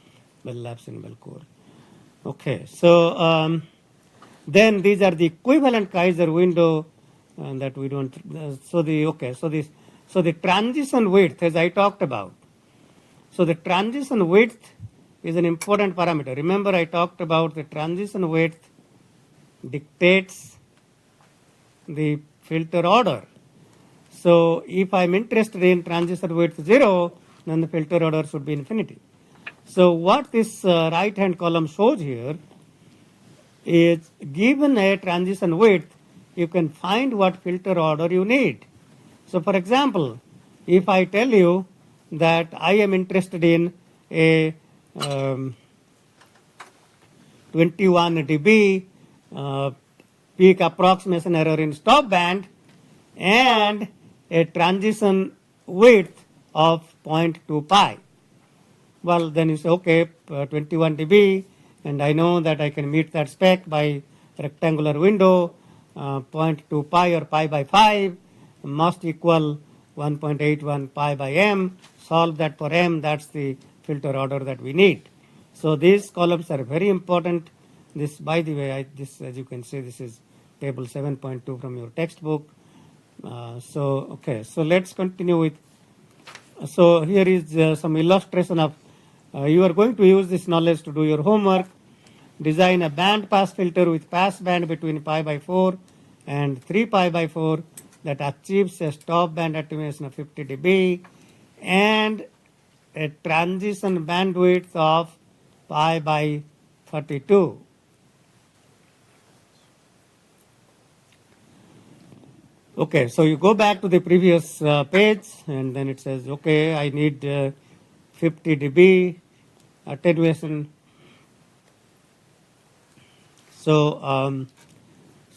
Bell Labs and Bellcore. Okay, so then these are the equivalent Kaiser window that we don't. So the transition width, as I talked about. So the transition width is an important parameter. Remember, I talked about the transition width dictates the filter order. So if I'm interested in transition width 0, then the filter order should be infinity. So what this right hand column shows here is, given a transition width, you can find what filter order you need. So for example, if I tell you that I am interested in a 21 dB peak approximation error in stop band and a transition width of 0.2 pi. Well, then you say, okay, 21 dB, and I know that I can meet that spec by rectangular window, 0.2 pi or pi by 5 must equal 1.81 pi by m. Solve that for m, that's the filter order that we need. So these columns are very important. This, by the way, this, as you can see, this is table 7.2 from your textbook. Okay, so let's continue with. So here is some illustration of. You are going to use this knowledge to do your homework. Design a band pass filter with pass band between pi by 4 and 3 pi by 4 that achieves a stop band attenuation of 50 dB and a transition bandwidth of pi by 32. Okay, so you go back to the previous page and then it says, okay, I need 50 dB attenuation. So,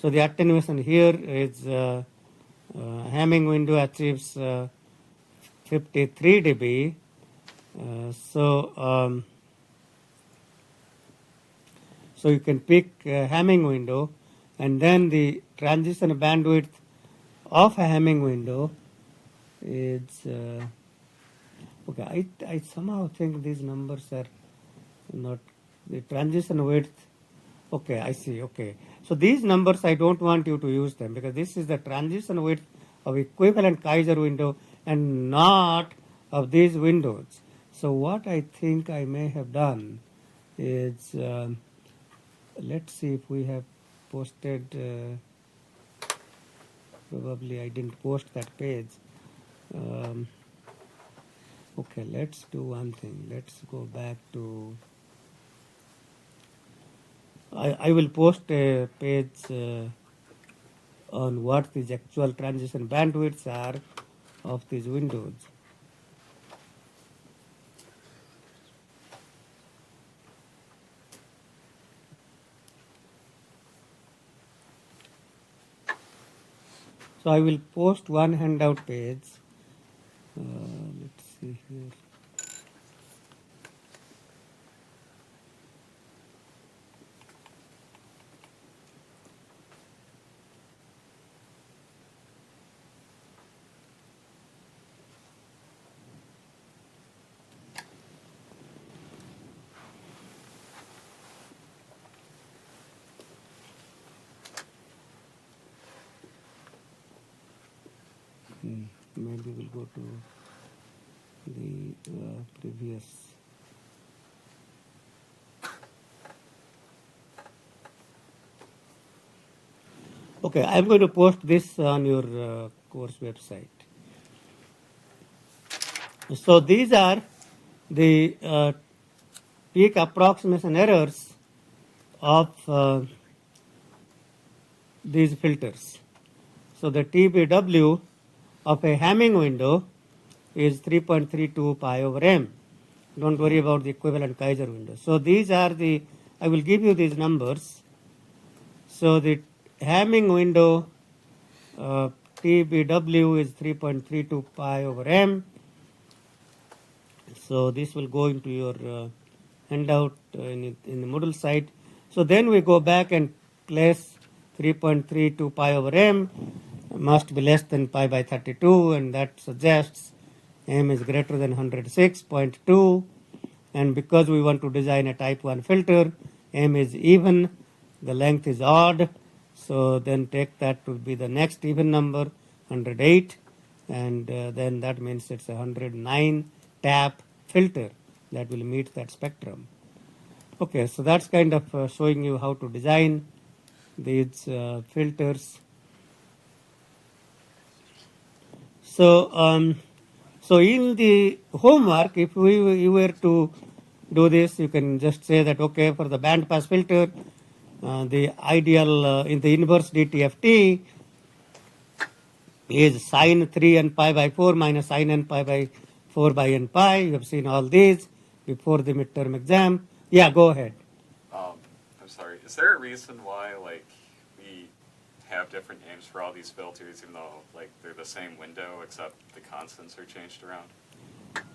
so the attenuation here is Hamming window achieves 53 dB. So you can pick Hamming window, and then the transition bandwidth of a Hamming window is okay. I somehow think these numbers are not the transition width. Okay, I see. Okay, so these numbers I don't want you to use them because this is the transition width of equivalent Kaiser window and not of these windows. So what I think I may have done is let's see if we have posted. Probably I didn't post that page. Okay, let's do one thing. Let's go back to. I will post a page on what these actual transition bandwidths are of these windows. So I will post one handout page. Let's see here. Maybe we'll go to the previous. Okay, I'm going to post this on your course website. So these are the peak approximation errors of these filters. So the TBW of a Hamming window is 3.32 pi over m. Don't worry about the equivalent Kaiser window. So these are the, I will give you these numbers. So the Hamming window TBW is 3.32 pi over m. So this will go into your handout in the Moodle site. So then we go back and place 3.32 pi over m must be less than pi by 32, and that suggests m is greater than 106.2. And because we want to design a type 1 filter, m is even, the length is odd. So then take that to be the next even number, 108, and then that means it's a 109 tap filter that will meet that spectrum. Okay, so that's kind of showing you how to design these filters. So, so in the homework, if you were to do this, you can just say that, okay, for the band pass filter, the ideal in the inverse DTFT is sine 3 n pi by 4 minus sine n pi by 4 by n pi. You have seen all these before the midterm exam. Yeah, go ahead. I'm sorry. Is there a reason why, like, we have different names for all these filters, even though, like, they're the same window, except the constants are changed around?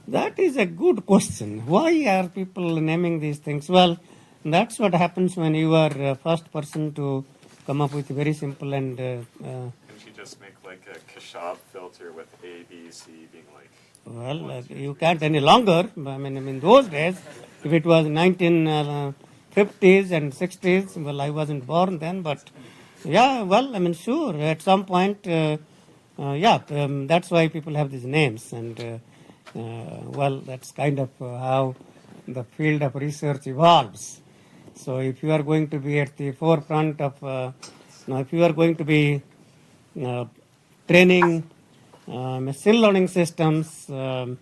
That is a good question. Why are people naming these things? Well, that's what happens when you are first person to come up with very simple and Can't you just make like a Kashab filter with A, B, C being like, you can't any longer. I mean, in those days, if it was 1950s and 60s, well, I wasn't born then, but yeah, well, I mean, sure, at some point, that's why people have these names, and well, that's kind of how the field of research evolves. So, if you are going to be at the forefront of, if you are going to be training machine learning systems, and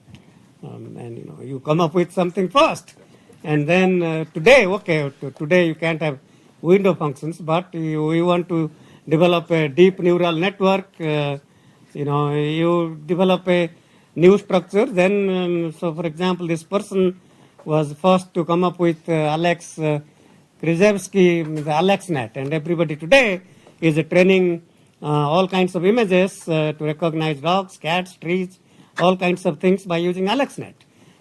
you come up with something first, and then today you can't have window functions, but you want to develop a deep neural network, you develop a new structure, then so for example this person was first to come up with Alex Krzyzewski, the AlexNet, and everybody today is training all kinds of images to recognize dogs, cats, trees, all kinds of things by using AlexNet.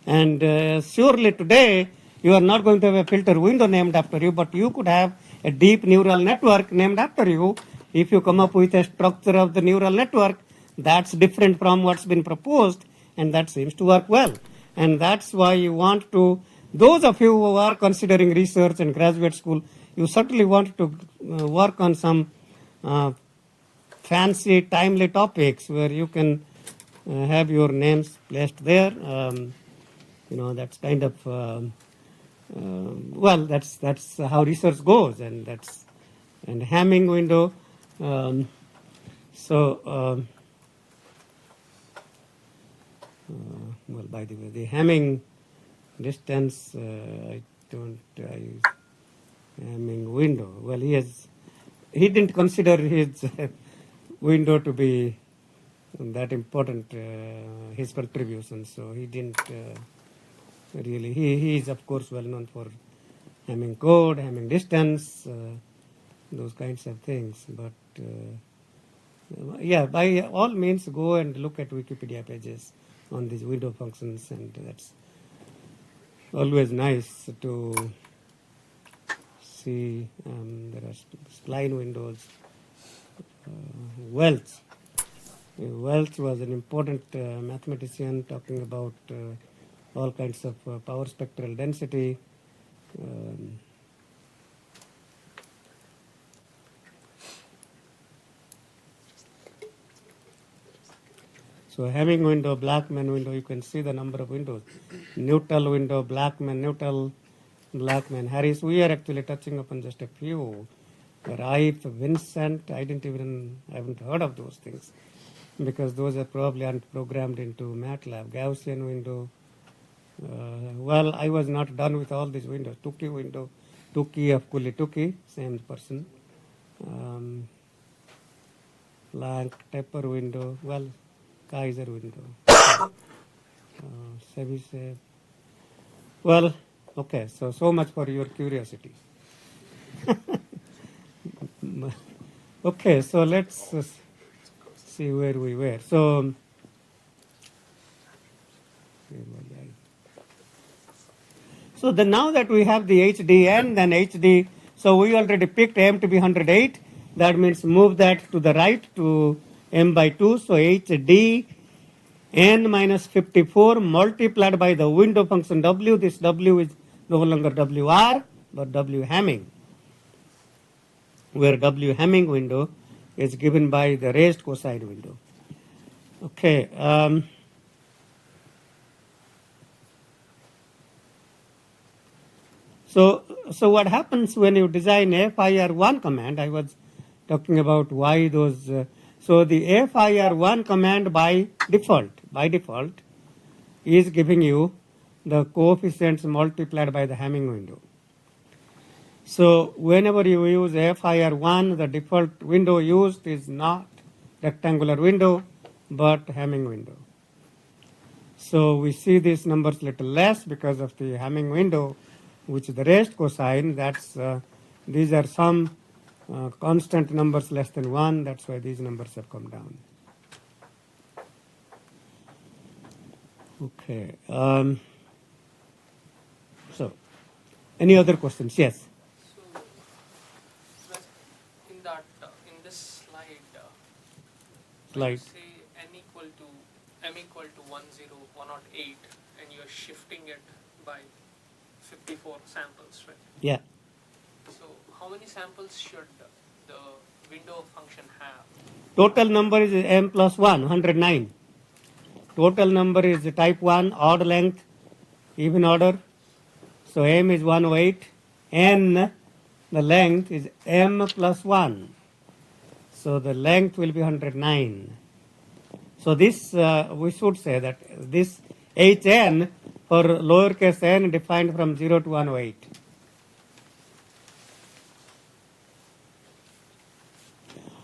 And surely today you are not going to have a filter window named after you, but you could have a deep neural network named after you if you come up with a structure of the neural network that's different from what's been proposed, and that seems to work well. And that's why you want to, those of you who are considering research and graduate school, you certainly want to work on some fancy, timely topics where you can have your names placed there. That's kind of that's how research goes, and Hamming window. By the way, the Hamming distance, Hamming window. Well, he didn't consider his window to be that important, his contribution, so he didn't really. He is of course well known for Hamming code, Hamming distance, those kinds of things. But by all means, go and look at Wikipedia pages on these window functions, and that's always nice to see. There are spline windows. Welch was an important mathematician talking about all kinds of power spectral density. So Hamming window, Blackman window, you can see the number of windows. Nuttall window, Blackman, Nuttall, Blackman, Harris. We are actually touching upon just a few. Rife, Vincent, I haven't heard of those things because those are probably aren't programmed into MATLAB. Gaussian window. I was not done with all these windows. Tukey window, Tukey of Tukey, same person. Planck, Tepper window, Kaiser window. Sevisev. Okay, so much for your curiosity. Okay, so let's see where we were. So, now that we have the HDN, then HD, so we already picked M to be 108. That means move that to the right to M by 2. So HD n minus 54 multiplied by the window function W. This W is no longer WR, but W Hamming, where W Hamming window is given by the raised cosine window. Okay. So what happens when you design FIR1 command? I was talking about why those. So the FIR1 command by default is giving you the coefficients multiplied by the Hamming window. So whenever you use FIR1, the default window used is not rectangular window, but Hamming window. So we see these numbers little less because of the Hamming window, which is the raised cosine. That's these are some constant numbers less than 1. That's why these numbers have come down. Okay. So, any other questions? Yes. So, in that, in this slide, when you Slide. say m equal to 10108, and you're shifting it by 54 samples, right? Yeah. So, how many samples should the window function have? Total number is m plus 1, 109. Total number is type 1, odd length, even order. So m is 108. N, the length is m plus 1. So the length will be 109. So this, we should say that this Hn for lowercase n defined from 0 to 108.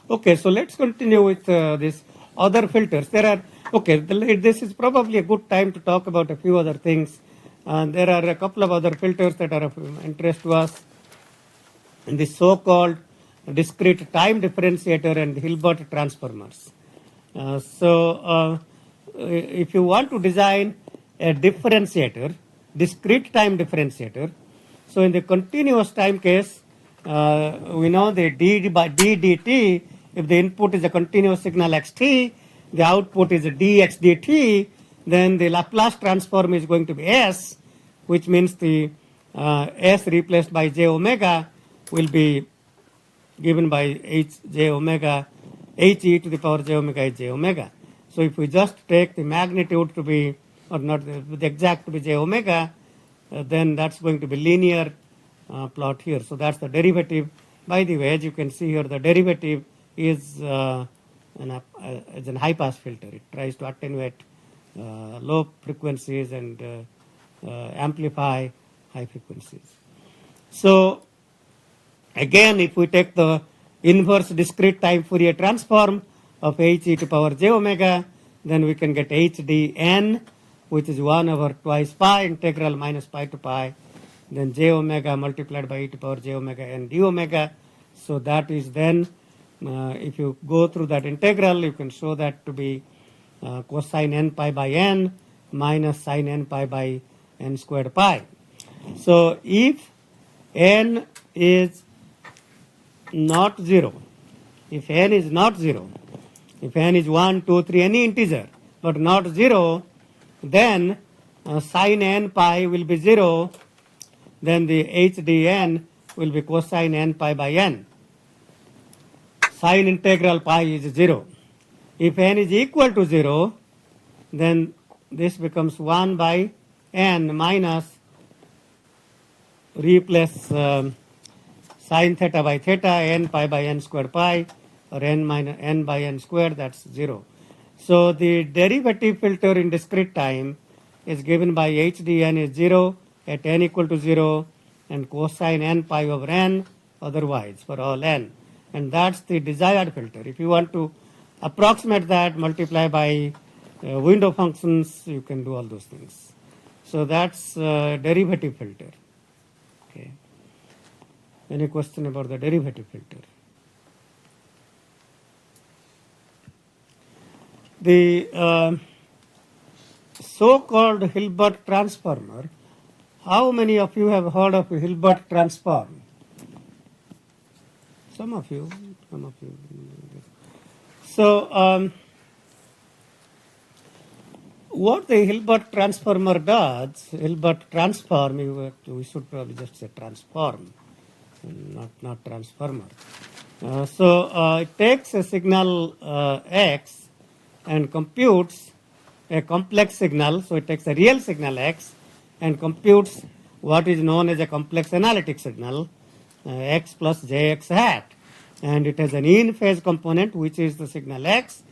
Okay, so let's continue with this other filters. There are, okay, this is probably a good time to talk about a few other things. There are a couple of other filters that are of interest to us. And the so-called discrete time differentiator and Hilbert transformers. If you want to design a differentiator, discrete time differentiator, so in the continuous time case, we know the d by d dt, if the input is a continuous signal xt, the output is a dx dt, then the Laplace transform is going to be s, which means the s replaced by j omega will be given by h j omega, h e to the power j omega is j omega. So if we just take the magnitude to be, or not the exact to be j omega, then that's going to be linear plot here. So that's the derivative. By the way, as you can see here, the derivative is a high pass filter. It tries to attenuate low frequencies and amplify high frequencies. So again, if we take the inverse discrete time Fourier transform of h e to power j omega, then we can get hdn, which is 1 over twice pi integral minus pi to pi, then j omega multiplied by e to power j omega n d omega. So that is then, if you go through that integral, you can show that to be cosine n pi by n minus sine n pi by n squared pi. So if n is not 0, if n is not 0, if n is 1, 2, 3, any integer, but not 0, then sine n pi will be 0, then the hdn will be cosine n pi by n. Sine integral pi is 0. If n is equal to 0, then this becomes 1 by n minus replace sine theta by theta, n pi by n square pi, or n minus n by n square, that's 0. So the derivative filter in discrete time is given by hdn is 0 at n equal to 0 and cosine n pi over n otherwise for all n. And that's the desired filter. If you want to approximate that, multiply by window functions, you can do all those things. So that's derivative filter. Okay. Any question about the derivative filter? The so-called Hilbert transformer, how many of you have heard of Hilbert transform? Some of you. So what the Hilbert transformer does, Hilbert transform, we should probably just say transform, not transformer. It takes a signal x and computes a complex signal. So it takes a real signal x and computes what is known as a complex analytic signal, x plus jx hat. And it has an in-phase component, which is the signal x,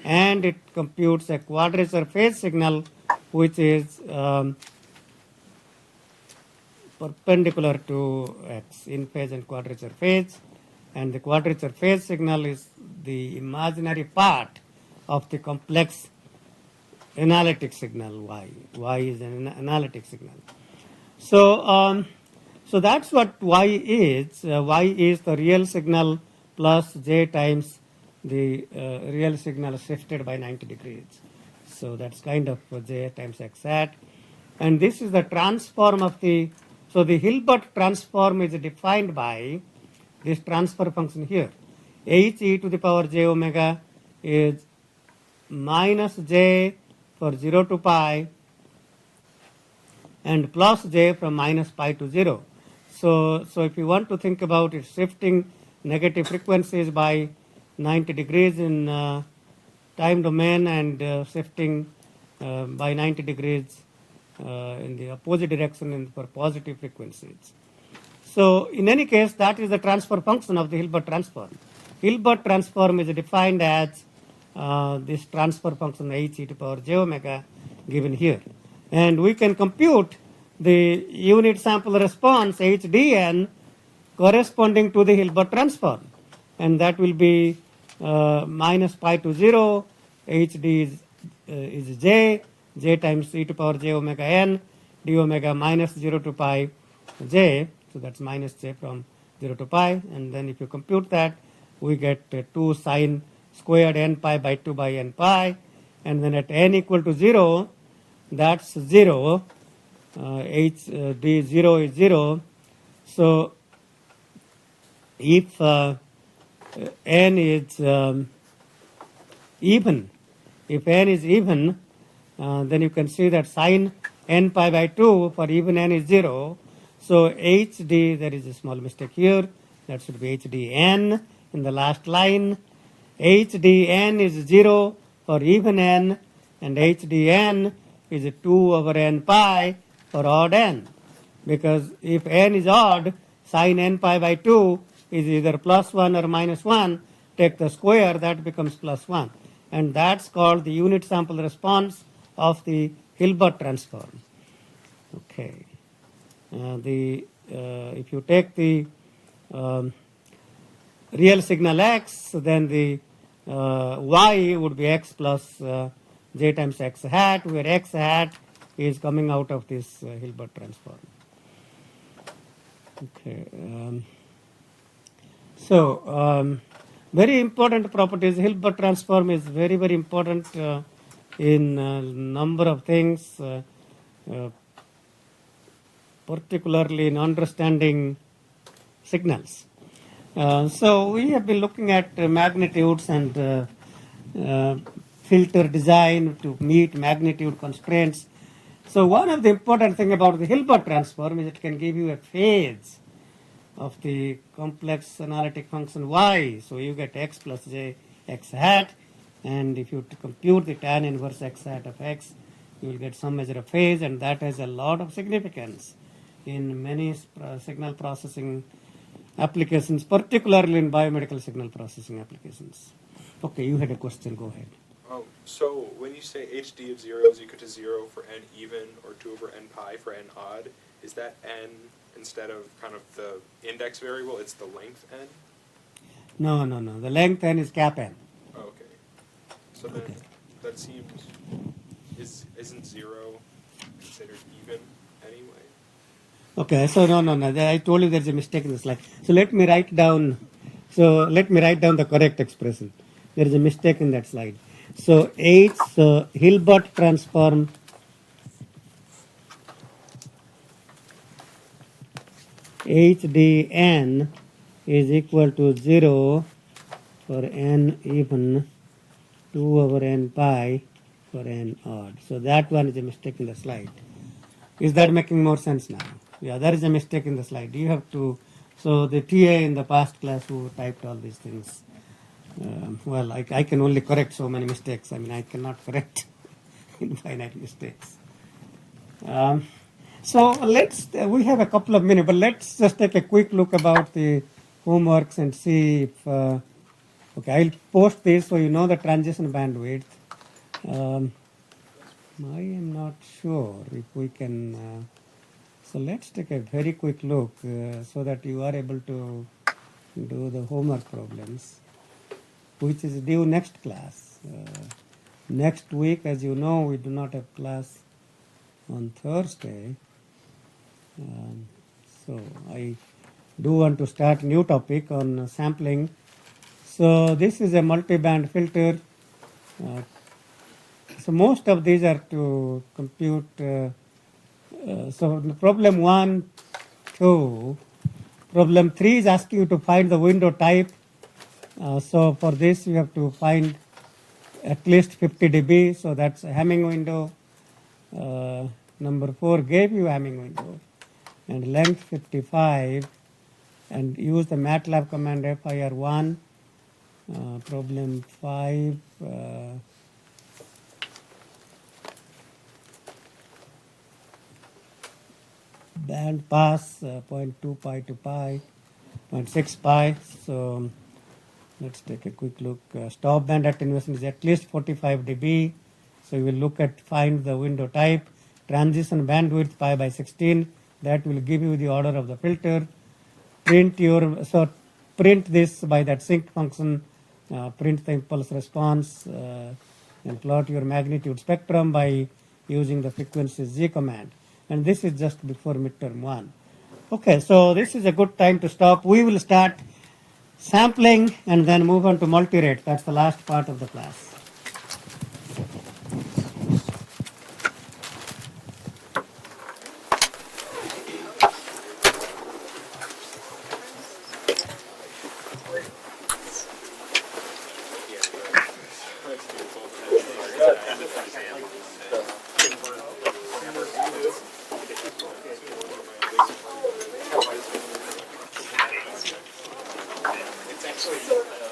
and it computes a quadrature phase signal, which is perpendicular to x, in phase and quadrature phase. And the quadrature phase signal is the imaginary part of the complex analytic signal y. Y is an analytic signal. So that's what y is. Y is the real signal plus j times the real signal shifted by 90 degrees. So that's kind of j times x hat. And this is the transform of the, so the Hilbert transform is defined by this transfer function here. H e to the power j omega is minus j for 0 to pi and plus j from minus pi to 0. So if you want to think about it, shifting negative frequencies by 90 degrees in time domain and shifting by 90 degrees in the opposite direction for positive frequencies. So in any case, that is the transfer function of the Hilbert transform. Hilbert transform is defined as this transfer function h e to the power j omega given here. And we can compute the unit sample response HDN corresponding to the Hilbert transform. And that will be minus pi to 0, HD is j times e to the power j omega n, d omega minus 0 to pi j. So that's minus j from 0 to pi. And then if you compute that, we get 2 sine squared n pi by 2 by n pi. And then at n equal to 0, that's 0. D0 is 0. So if n is even, if n is even, then you can see that sine n pi by 2 for even n is 0. So HD, there is a small mistake here, that should be HDN in the last line. HDN is 0 for even n, and HDN is 2 over n pi for odd n. Because if n is odd, sine n pi by 2 is either plus 1 or minus 1. Take the square, that becomes plus 1. And that's called the unit sample response of the Hilbert transform. Okay. If you take the real signal x, then the y would be x plus j times x hat, where x hat is coming out of this Hilbert transform. Okay. Very important properties. Hilbert transform is very, very important in a number of things, particularly in understanding signals. So we have been looking at magnitudes and filter design to meet magnitude constraints. So one of the important thing about the Hilbert transform is it can give you a phase of the complex analytic function y. So you get x plus j x hat, and if you compute the tan inverse x hat of x, you will get some measure of phase, and that has a lot of significance in many signal processing applications, particularly in biomedical signal processing applications. Okay, you had a question, go ahead. Oh, so when you say HD of 0 is equal to 0 for n even or 2 over n pi for n odd, is that n instead of kind of the index variable, it's the length n? No. The length n is cap n. Oh, okay. So then that seems, isn't 0 considered even anyway? Okay, so no. I told you there's a mistake in the slide. So let me write down the correct expression. There is a mistake in that slide. So Hilbert transform HDN is equal to 0 for n even, 2 over n pi for n odd. So that one is a mistake in the slide. Is that making more sense now? Yeah, there is a mistake in the slide. You have to, so the TA in the past class who typed all these things, well, I can only correct so many mistakes. I mean, I cannot correct infinite mistakes. So we have a couple of minutes, but let's just take a quick look about the homeworks and see if, okay, I'll post this so you know the transition bandwidth. I am not sure if we can, so let's take a very quick look so that you are able to do the homework problems, which is due next class. Next week, as you know, we do not have class on Thursday. So I do want to start a new topic on sampling. So this is a multi-band filter. So most of these are to compute. So the problem 1, 2. Problem 3 is asking you to find the window type. So for this you have to find at least 50 dB. So that's a Hamming window. Number 4 gave you Hamming window. And length 55. And use the MATLAB command FIR1. Problem 5. Band pass 0.2 pi to pi, 0.6 pi. So let's take a quick look. Stop band attenuation is at least 45 dB. So you will look at find the window type. Transition bandwidth pi by 16. That will give you the order of the filter. Print this by that sync function. Print the impulse response and plot your magnitude spectrum by using the frequency Z command. And this is just before midterm 1. Okay, so this is a good time to stop. We will start sampling and then move on to multi-rate. That's the last part of the class. It's actually